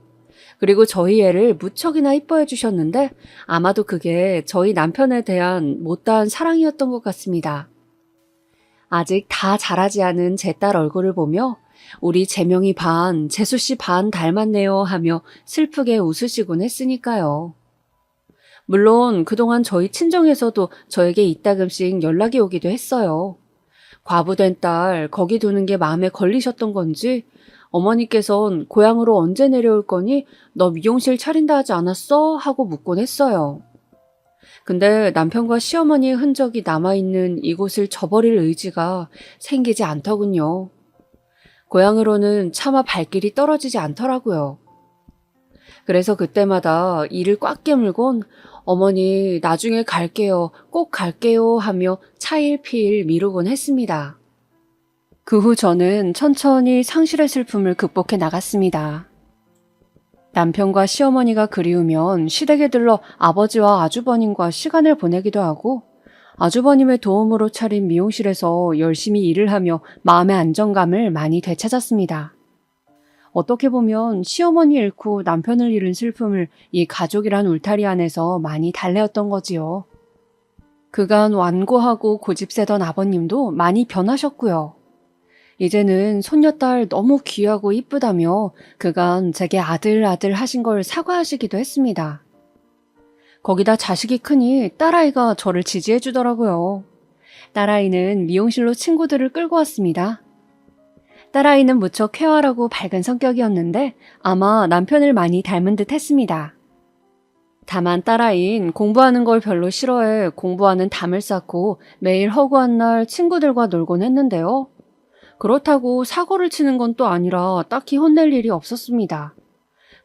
그리고 저희 애를 무척이나 이뻐해 주셨는데 아마도 그게 저희 남편에 대한 못다한 사랑이었던 것 같습니다. 아직 다 자라지 않은 제 딸 얼굴을 보며 우리 재명이 반, 재수씨 반 닮았네요 하며 슬프게 웃으시곤 했으니까요. 물론 그동안 저희 친정에서도 저에게 이따금씩 연락이 오기도 했어요. 과부된 딸 거기 두는 게 마음에 걸리셨던 건지 어머니께선 고향으로 언제 내려올 거니 너 미용실 차린다 하지 않았어? 하고 묻곤 했어요. 근데 남편과 시어머니의 흔적이 남아있는 이곳을 저버릴 의지가 생기지 않더군요. 고향으로는 차마 발길이 떨어지지 않더라고요. 그래서 그때마다 이를 꽉 깨물곤 어머니 나중에 갈게요, 꼭 갈게요 하며 차일피일 미루곤 했습니다. 그 후 저는 천천히 상실의 슬픔을 극복해 나갔습니다. 남편과 시어머니가 그리우면 시댁에 들러 아버지와 아주버님과 시간을 보내기도 하고 아주버님의 도움으로 차린 미용실에서 열심히 일을 하며 마음의 안정감을 많이 되찾았습니다. 어떻게 보면 시어머니 잃고 남편을 잃은 슬픔을 이 가족이란 울타리 안에서 많이 달래었던 거지요. 그간 완고하고 고집세던 아버님도 많이 변하셨고요. 이제는 손녀딸 너무 귀하고 이쁘다며 그간 제게 아들 하신 걸 사과하시기도 했습니다. 거기다 자식이 크니 딸아이가 저를 지지해 주더라고요. 딸아이는 미용실로 친구들을 끌고 왔습니다. 딸아이는 무척 쾌활하고 밝은 성격이었는데 아마 남편을 많이 닮은 듯 했습니다. 다만 딸아이는 공부하는 걸 별로 싫어해 공부하는 담을 쌓고 매일 허구한 날 친구들과 놀곤 했는데요. 그렇다고 사고를 치는 건 또 아니라 딱히 혼낼 일이 없었습니다.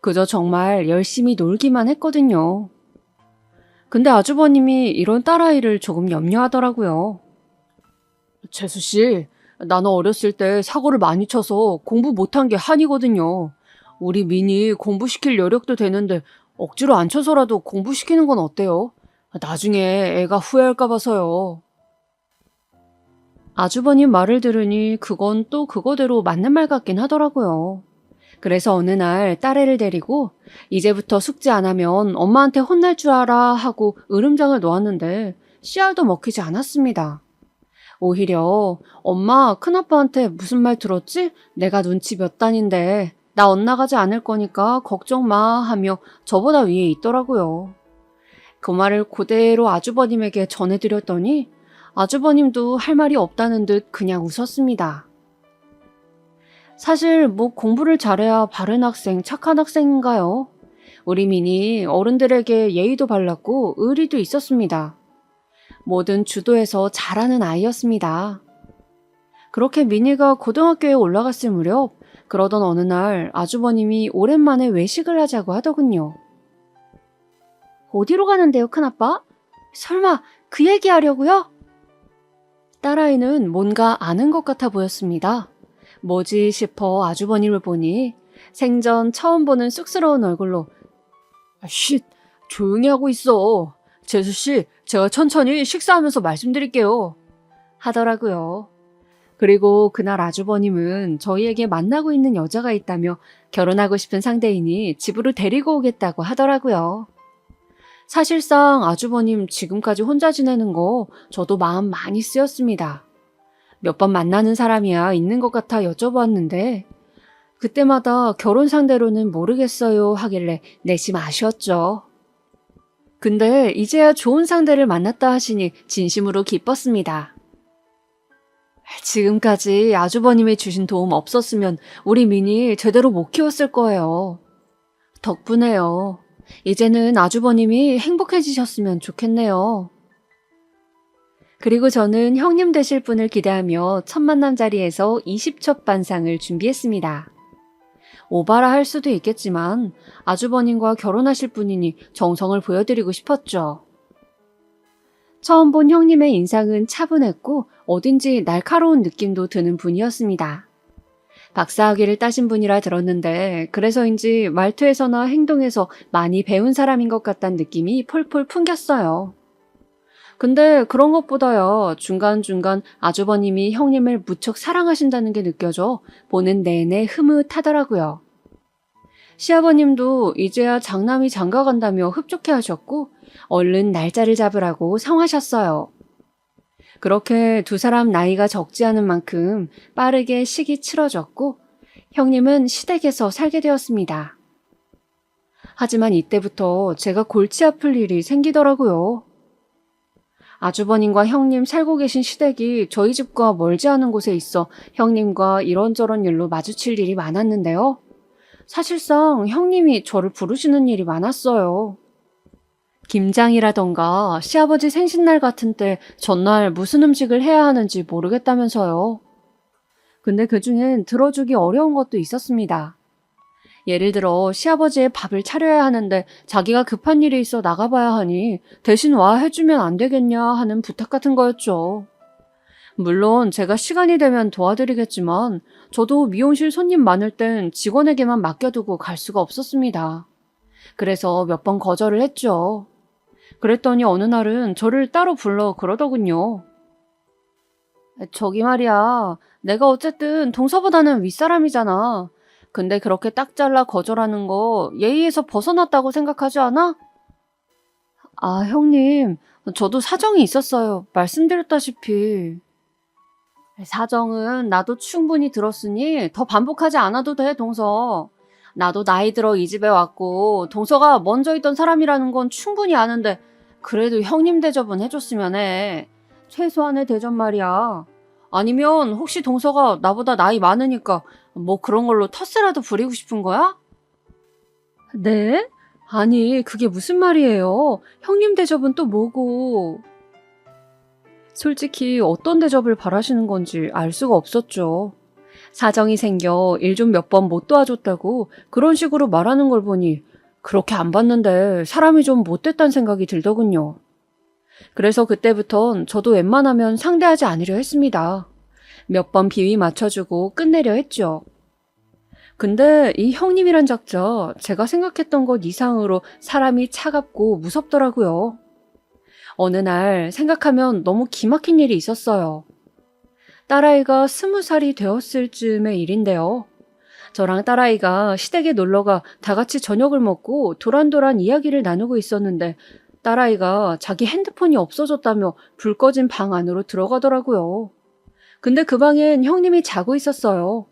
그저 정말 열심히 놀기만 했거든요. 근데 아주버님이 이런 딸아이를 조금 염려하더라고요. 재수씨, 나는 어렸을 때 사고를 많이 쳐서 공부 못한 게 한이거든요. 우리 민이 공부시킬 여력도 되는데 억지로 안 쳐서라도 공부시키는 건 어때요? 나중에 애가 후회할까 봐서요. 아주버님 말을 들으니 그건 또 그거대로 맞는 말 같긴 하더라고요. 그래서 어느 날 딸애를 데리고 이제부터 숙제 안 하면 엄마한테 혼날 줄 알아 하고 으름장을 놓았는데 씨알도 먹히지 않았습니다. 오히려 엄마 큰아빠한테 무슨 말 들었지? 내가 눈치 몇 단인데 나 엇나가지 않을 거니까 걱정 마 하며 저보다 위에 있더라고요. 그 말을 그대로 아주버님에게 전해드렸더니 아주버님도 할 말이 없다는 듯 그냥 웃었습니다. 사실 뭐 공부를 잘해야 바른 학생, 착한 학생인가요? 우리 민이 어른들에게 예의도 발랐고 의리도 있었습니다. 뭐든 주도해서 잘하는 아이였습니다. 그렇게 민이가 고등학교에 올라갔을 무렵 그러던 어느 날 아주버님이 오랜만에 외식을 하자고 하더군요. 어디로 가는데요, 큰아빠? 설마 그 얘기하려고요? 딸아이는 뭔가 아는 것 같아 보였습니다. 뭐지 싶어 아주버님을 보니 생전 처음 보는 쑥스러운 얼굴로 쉿, 조용히 하고 있어. 재수씨, 제가 천천히 식사하면서 말씀드릴게요. 하더라고요. 그리고 그날 아주버님은 저희에게 만나고 있는 여자가 있다며 결혼하고 싶은 상대인이 집으로 데리고 오겠다고 하더라고요. 사실상 아주버님 지금까지 혼자 지내는 거 저도 마음 많이 쓰였습니다. 몇 번 만나는 사람이야 있는 것 같아 여쭤보았는데 그때마다 결혼 상대로는 모르겠어요 하길래 내심 아쉬웠죠. 근데 이제야 좋은 상대를 만났다 하시니 진심으로 기뻤습니다. 지금까지 아주버님이 주신 도움 없었으면 우리 민이 제대로 못 키웠을 거예요. 덕분에요. 이제는 아주버님이 행복해지셨으면 좋겠네요. 그리고 저는 형님 되실 분을 기대하며 첫 만남 자리에서 20첩 반상을 준비했습니다. 오바라 할 수도 있겠지만 아주버님과 결혼하실 분이니 정성을 보여드리고 싶었죠. 처음 본 형님의 인상은 차분했고 어딘지 날카로운 느낌도 드는 분이었습니다. 박사학위를 따신 분이라 들었는데 그래서인지 말투에서나 행동에서 많이 배운 사람인 것 같다는 느낌이 폴폴 풍겼어요. 근데 그런 것보다요, 중간중간 아주버님이 형님을 무척 사랑하신다는 게 느껴져 보는 내내 흐뭇하더라고요. 시아버님도 이제야 장남이 장가간다며 흡족해 하셨고 얼른 날짜를 잡으라고 성하셨어요. 그렇게 두 사람 나이가 적지 않은 만큼 빠르게 식이 치러졌고 형님은 시댁에서 살게 되었습니다. 하지만 이때부터 제가 골치 아플 일이 생기더라고요. 아주버님과 형님 살고 계신 시댁이 저희 집과 멀지 않은 곳에 있어 형님과 이런저런 일로 마주칠 일이 많았는데요. 사실상 형님이 저를 부르시는 일이 많았어요. 김장이라던가 시아버지 생신날 같은 때 전날 무슨 음식을 해야 하는지 모르겠다면서요. 근데 그중엔 들어주기 어려운 것도 있었습니다. 예를 들어 시아버지의 밥을 차려야 하는데 자기가 급한 일이 있어 나가봐야 하니 대신 와 해주면 안 되겠냐 하는 부탁 같은 거였죠. 물론 제가 시간이 되면 도와드리겠지만 저도 미용실 손님 많을 땐 직원에게만 맡겨두고 갈 수가 없었습니다. 그래서 몇 번 거절을 했죠. 그랬더니 어느 날은 저를 따로 불러 그러더군요. 저기 말이야, 내가 어쨌든 동서보다는 윗사람이잖아. 근데 그렇게 딱 잘라 거절하는 거 예의에서 벗어났다고 생각하지 않아? 아, 형님, 저도 사정이 있었어요. 말씀드렸다시피. 사정은 나도 충분히 들었으니 더 반복하지 않아도 돼, 동서. 나도 나이 들어 이 집에 왔고 동서가 먼저 있던 사람이라는 건 충분히 아는데 그래도 형님 대접은 해줬으면 해. 최소한의 대접 말이야. 아니면 혹시 동서가 나보다 나이 많으니까 뭐 그런 걸로 텃세라도 부리고 싶은 거야? 네? 아니, 그게 무슨 말이에요? 형님 대접은 또 뭐고? 솔직히 어떤 대접을 바라시는 건지 알 수가 없었죠. 사정이 생겨 일 좀 몇 번 못 도와줬다고 그런 식으로 말하는 걸 보니 그렇게 안 봤는데 사람이 좀 못됐다는 생각이 들더군요. 그래서 그때부턴 저도 웬만하면 상대하지 않으려 했습니다. 몇 번 비위 맞춰주고 끝내려 했죠. 근데 이 형님이란 작자 제가 생각했던 것 이상으로 사람이 차갑고 무섭더라고요. 어느 날 생각하면 너무 기막힌 일이 있었어요. 딸아이가 20살이 되었을 즈음의 일인데요. 저랑 딸아이가 시댁에 놀러가 다 같이 저녁을 먹고 도란도란 이야기를 나누고 있었는데 딸아이가 자기 핸드폰이 없어졌다며 불 꺼진 방 안으로 들어가더라고요. 근데 그 방엔 형님이 자고 있었어요.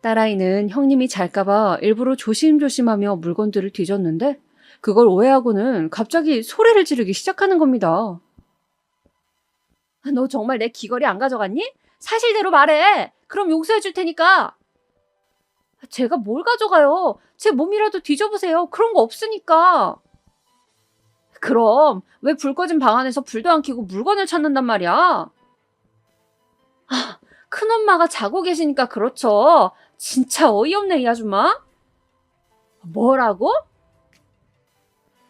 딸아이는 형님이 잘까봐 일부러 조심조심하며 물건들을 뒤졌는데 그걸 오해하고는 갑자기 소리를 지르기 시작하는 겁니다. 너 정말 내 귀걸이 안 가져갔니? 사실대로 말해. 그럼 용서해 줄 테니까. 제가 뭘 가져가요? 제 몸이라도 뒤져보세요. 그런 거 없으니까. 그럼 왜 불 꺼진 방 안에서 불도 안 켜고 물건을 찾는단 말이야? 큰엄마가 자고 계시니까 그렇죠. 진짜 어이없네, 이 아줌마. 뭐라고?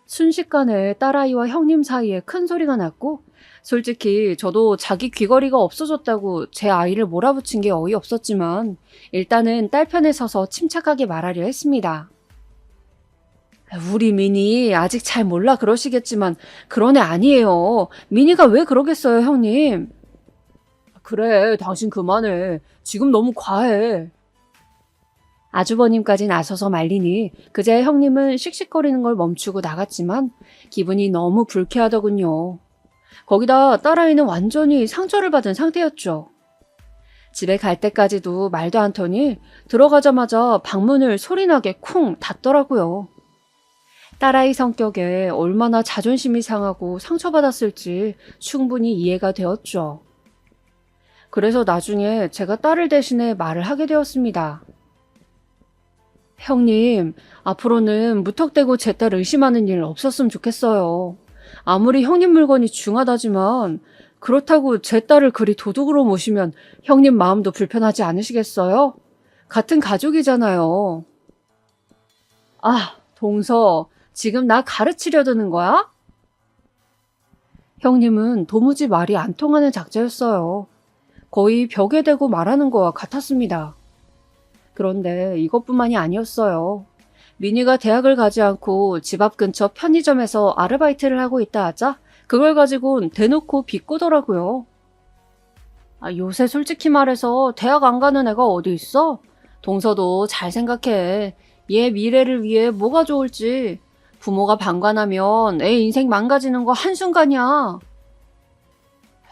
순식간에 딸아이와 형님 사이에 큰 소리가 났고 솔직히 저도 자기 귀걸이가 없어졌다고 제 아이를 몰아붙인 게 어이없었지만 일단은 딸 편에 서서 침착하게 말하려 했습니다. 우리 미니 아직 잘 몰라 그러시겠지만 그런 애 아니에요. 미니가 왜 그러겠어요, 형님. 그래, 당신 그만해. 지금 너무 과해. 아주버님까지 나서서 말리니 그제 형님은 씩씩거리는 걸 멈추고 나갔지만 기분이 너무 불쾌하더군요. 거기다 딸아이는 완전히 상처를 받은 상태였죠. 집에 갈 때까지도 말도 않더니 들어가자마자 방문을 소리나게 쿵 닫더라고요. 딸아이 성격에 얼마나 자존심이 상하고 상처받았을지 충분히 이해가 되었죠. 그래서 나중에 제가 딸을 대신해 말을 하게 되었습니다. 형님, 앞으로는 무턱대고 제 딸 의심하는 일 없었으면 좋겠어요. 아무리 형님 물건이 중하다지만 그렇다고 제 딸을 그리 도둑으로 모시면 형님 마음도 불편하지 않으시겠어요? 같은 가족이잖아요. 아, 동서, 지금 나 가르치려 드는 거야? 형님은 도무지 말이 안 통하는 작자였어요. 거의 벽에 대고 말하는 거와 같았습니다. 그런데 이것뿐만이 아니었어요. 미니가 대학을 가지 않고 집 앞 근처 편의점에서 아르바이트를 하고 있다 하자 그걸 가지고는 대놓고 비꼬더라고요. 요새 솔직히 말해서 대학 안 가는 애가 어디 있어? 동서도 잘 생각해. 얘 미래를 위해 뭐가 좋을지. 부모가 방관하면 애 인생 망가지는 거 한순간이야.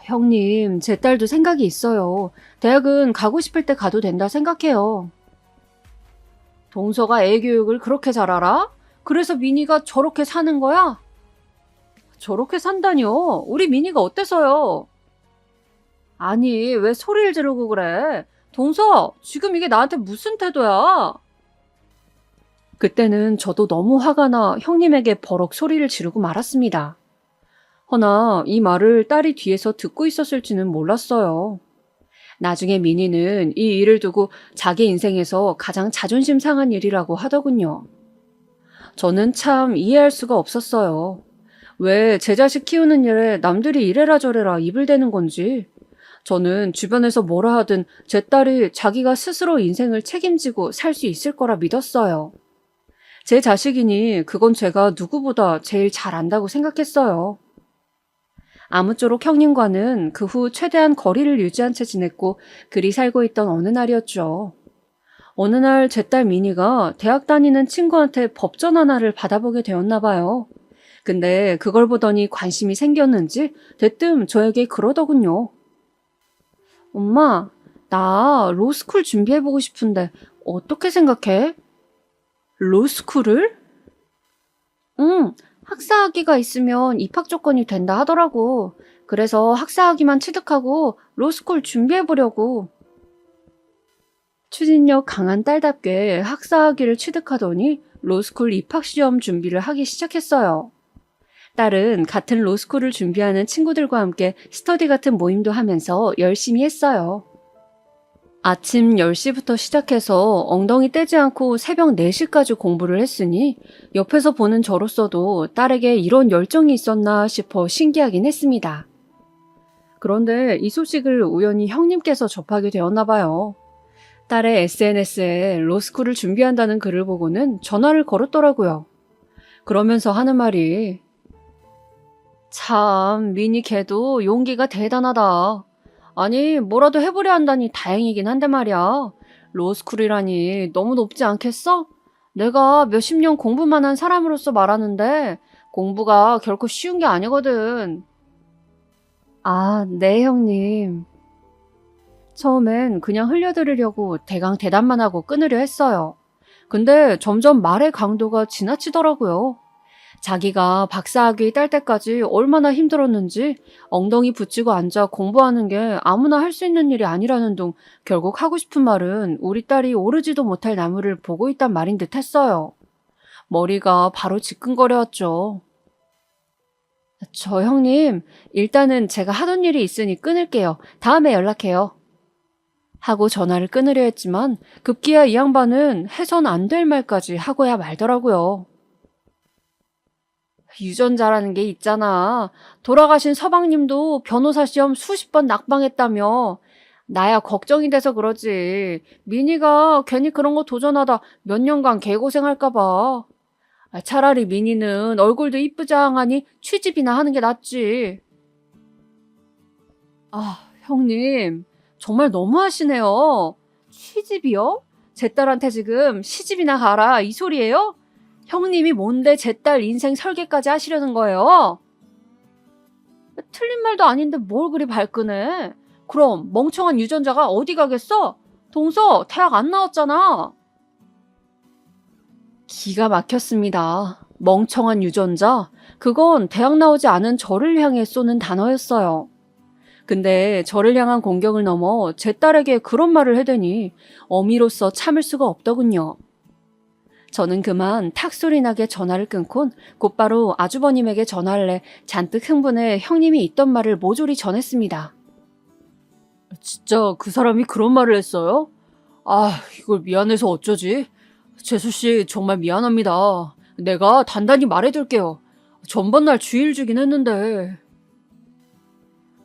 형님, 제 딸도 생각이 있어요. 대학은 가고 싶을 때 가도 된다 생각해요. 동서가 애 교육을 그렇게 잘 알아? 그래서 미니가 저렇게 사는 거야? 저렇게 산다뇨? 우리 미니가 어때서요? 아니, 왜 소리를 지르고 그래? 동서, 지금 이게 나한테 무슨 태도야? 그때는 저도 너무 화가 나 형님에게 버럭 소리를 지르고 말았습니다. 허나 이 말을 딸이 뒤에서 듣고 있었을지는 몰랐어요. 나중에 미니는 이 일을 두고 자기 인생에서 가장 자존심 상한 일이라고 하더군요. 저는 참 이해할 수가 없었어요. 왜 제 자식 키우는 일에 남들이 이래라 저래라 입을 대는 건지. 저는 주변에서 뭐라 하든 제 딸이 자기가 스스로 인생을 책임지고 살 수 있을 거라 믿었어요. 제 자식이니 그건 제가 누구보다 제일 잘 안다고 생각했어요. 아무쪼록 형님과는 그 후 최대한 거리를 유지한 채 지냈고 그리 살고 있던 어느 날이었죠. 어느 날 제 딸 미니가 대학 다니는 친구한테 법전 하나를 받아보게 되었나 봐요. 근데 그걸 보더니 관심이 생겼는지 대뜸 저에게 그러더군요. 엄마, 나 로스쿨 준비해보고 싶은데 어떻게 생각해? 로스쿨을? 응, 학사학위가 있으면 입학 조건이 된다 하더라고. 그래서 학사학위만 취득하고 로스쿨 준비해보려고. 추진력 강한 딸답게 학사학위를 취득하더니 로스쿨 입학시험 준비를 하기 시작했어요. 딸은 같은 로스쿨을 준비하는 친구들과 함께 스터디 같은 모임도 하면서 열심히 했어요. 아침 10시부터 시작해서 엉덩이 떼지 않고 새벽 4시까지 공부를 했으니 옆에서 보는 저로서도 딸에게 이런 열정이 있었나 싶어 신기하긴 했습니다. 그런데 이 소식을 우연히 형님께서 접하게 되었나 봐요. 딸의 SNS에 로스쿨을 준비한다는 글을 보고는 전화를 걸었더라고요. 그러면서 하는 말이 참, 미니 걔도 용기가 대단하다. 아니, 뭐라도 해보려 한다니 다행이긴 한데 말이야. 로스쿨이라니 너무 높지 않겠어? 내가 몇십 년 공부만 한 사람으로서 말하는데 공부가 결코 쉬운 게 아니거든. 아, 네, 형님. 처음엔 그냥 흘려들으려고 대강 대답만 하고 끊으려 했어요. 근데 점점 말의 강도가 지나치더라고요. 자기가 박사학위 딸 때까지 얼마나 힘들었는지 엉덩이 붙이고 앉아 공부하는 게 아무나 할 수 있는 일이 아니라는 둥 결국 하고 싶은 말은 우리 딸이 오르지도 못할 나무를 보고 있단 말인 듯 했어요. 머리가 바로 지끈거려왔죠. 저 형님, 일단은 제가 하던 일이 있으니 끊을게요. 다음에 연락해요. 하고 전화를 끊으려 했지만 급기야 이 양반은 해선 안 될 말까지 하고야 말더라고요. 유전자라는 게 있잖아. 돌아가신 서방님도 변호사 시험 수십 번 낙방했다며. 나야 걱정이 돼서 그러지. 미니가 괜히 그런 거 도전하다 몇 년간 개고생할까 봐. 차라리 미니는 얼굴도 이쁘장하니 취직이나 하는 게 낫지. 아, 형님. 정말 너무하시네요. 취집이요? 제 딸한테 지금 시집이나 가라 이 소리예요? 형님이 뭔데 제 딸 인생 설계까지 하시려는 거예요? 틀린 말도 아닌데 뭘 그리 발끈해? 그럼 멍청한 유전자가 어디 가겠어? 동서 대학 안 나왔잖아. 기가 막혔습니다. 멍청한 유전자? 그건 대학 나오지 않은 저를 향해 쏘는 단어였어요. 근데 저를 향한 공격을 넘어 제 딸에게 그런 말을 해대니 어미로서 참을 수가 없더군요. 저는 그만 탁소리 나게 전화를 끊곤 곧바로 아주버님에게 전화를 해 잔뜩 흥분해 형님이 있던 말을 모조리 전했습니다. 진짜 그 사람이 그런 말을 했어요? 아, 이걸 미안해서 어쩌지? 재수씨 정말 미안합니다. 내가 단단히 말해둘게요. 전번날 주일 주긴 했는데.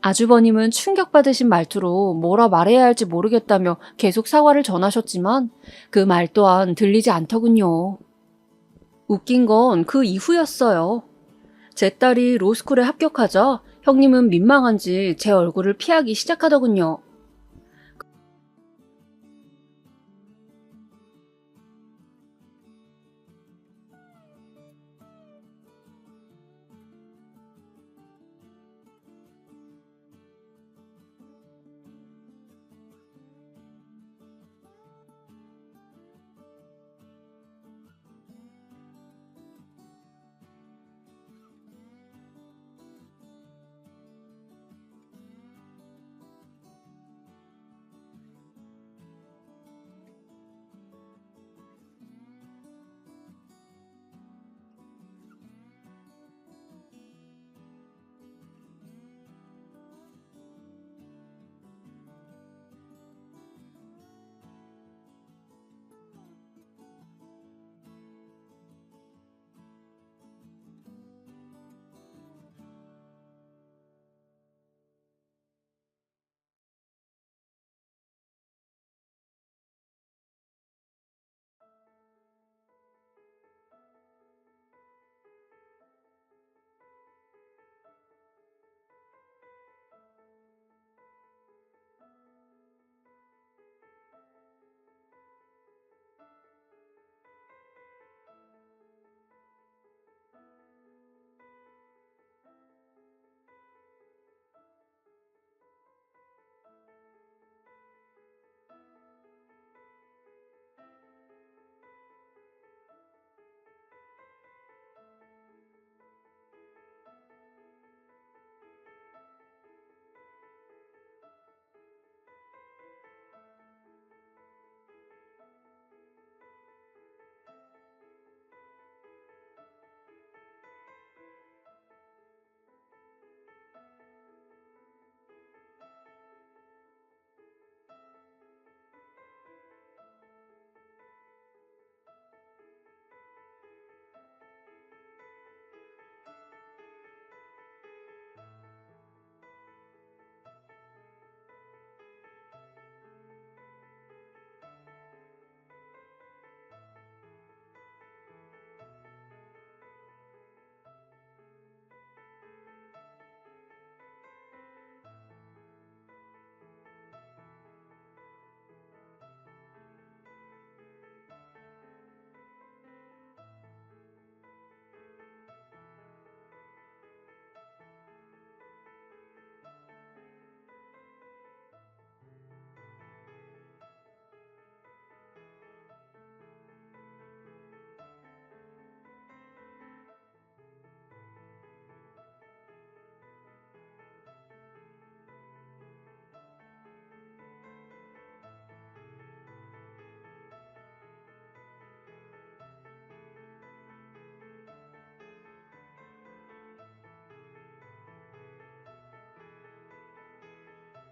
아주버님은 충격받으신 말투로 뭐라 말해야 할지 모르겠다며 계속 사과를 전하셨지만 그 말 또한 들리지 않더군요. 웃긴 건 그 이후였어요. 제 딸이 로스쿨에 합격하자 형님은 민망한지 제 얼굴을 피하기 시작하더군요.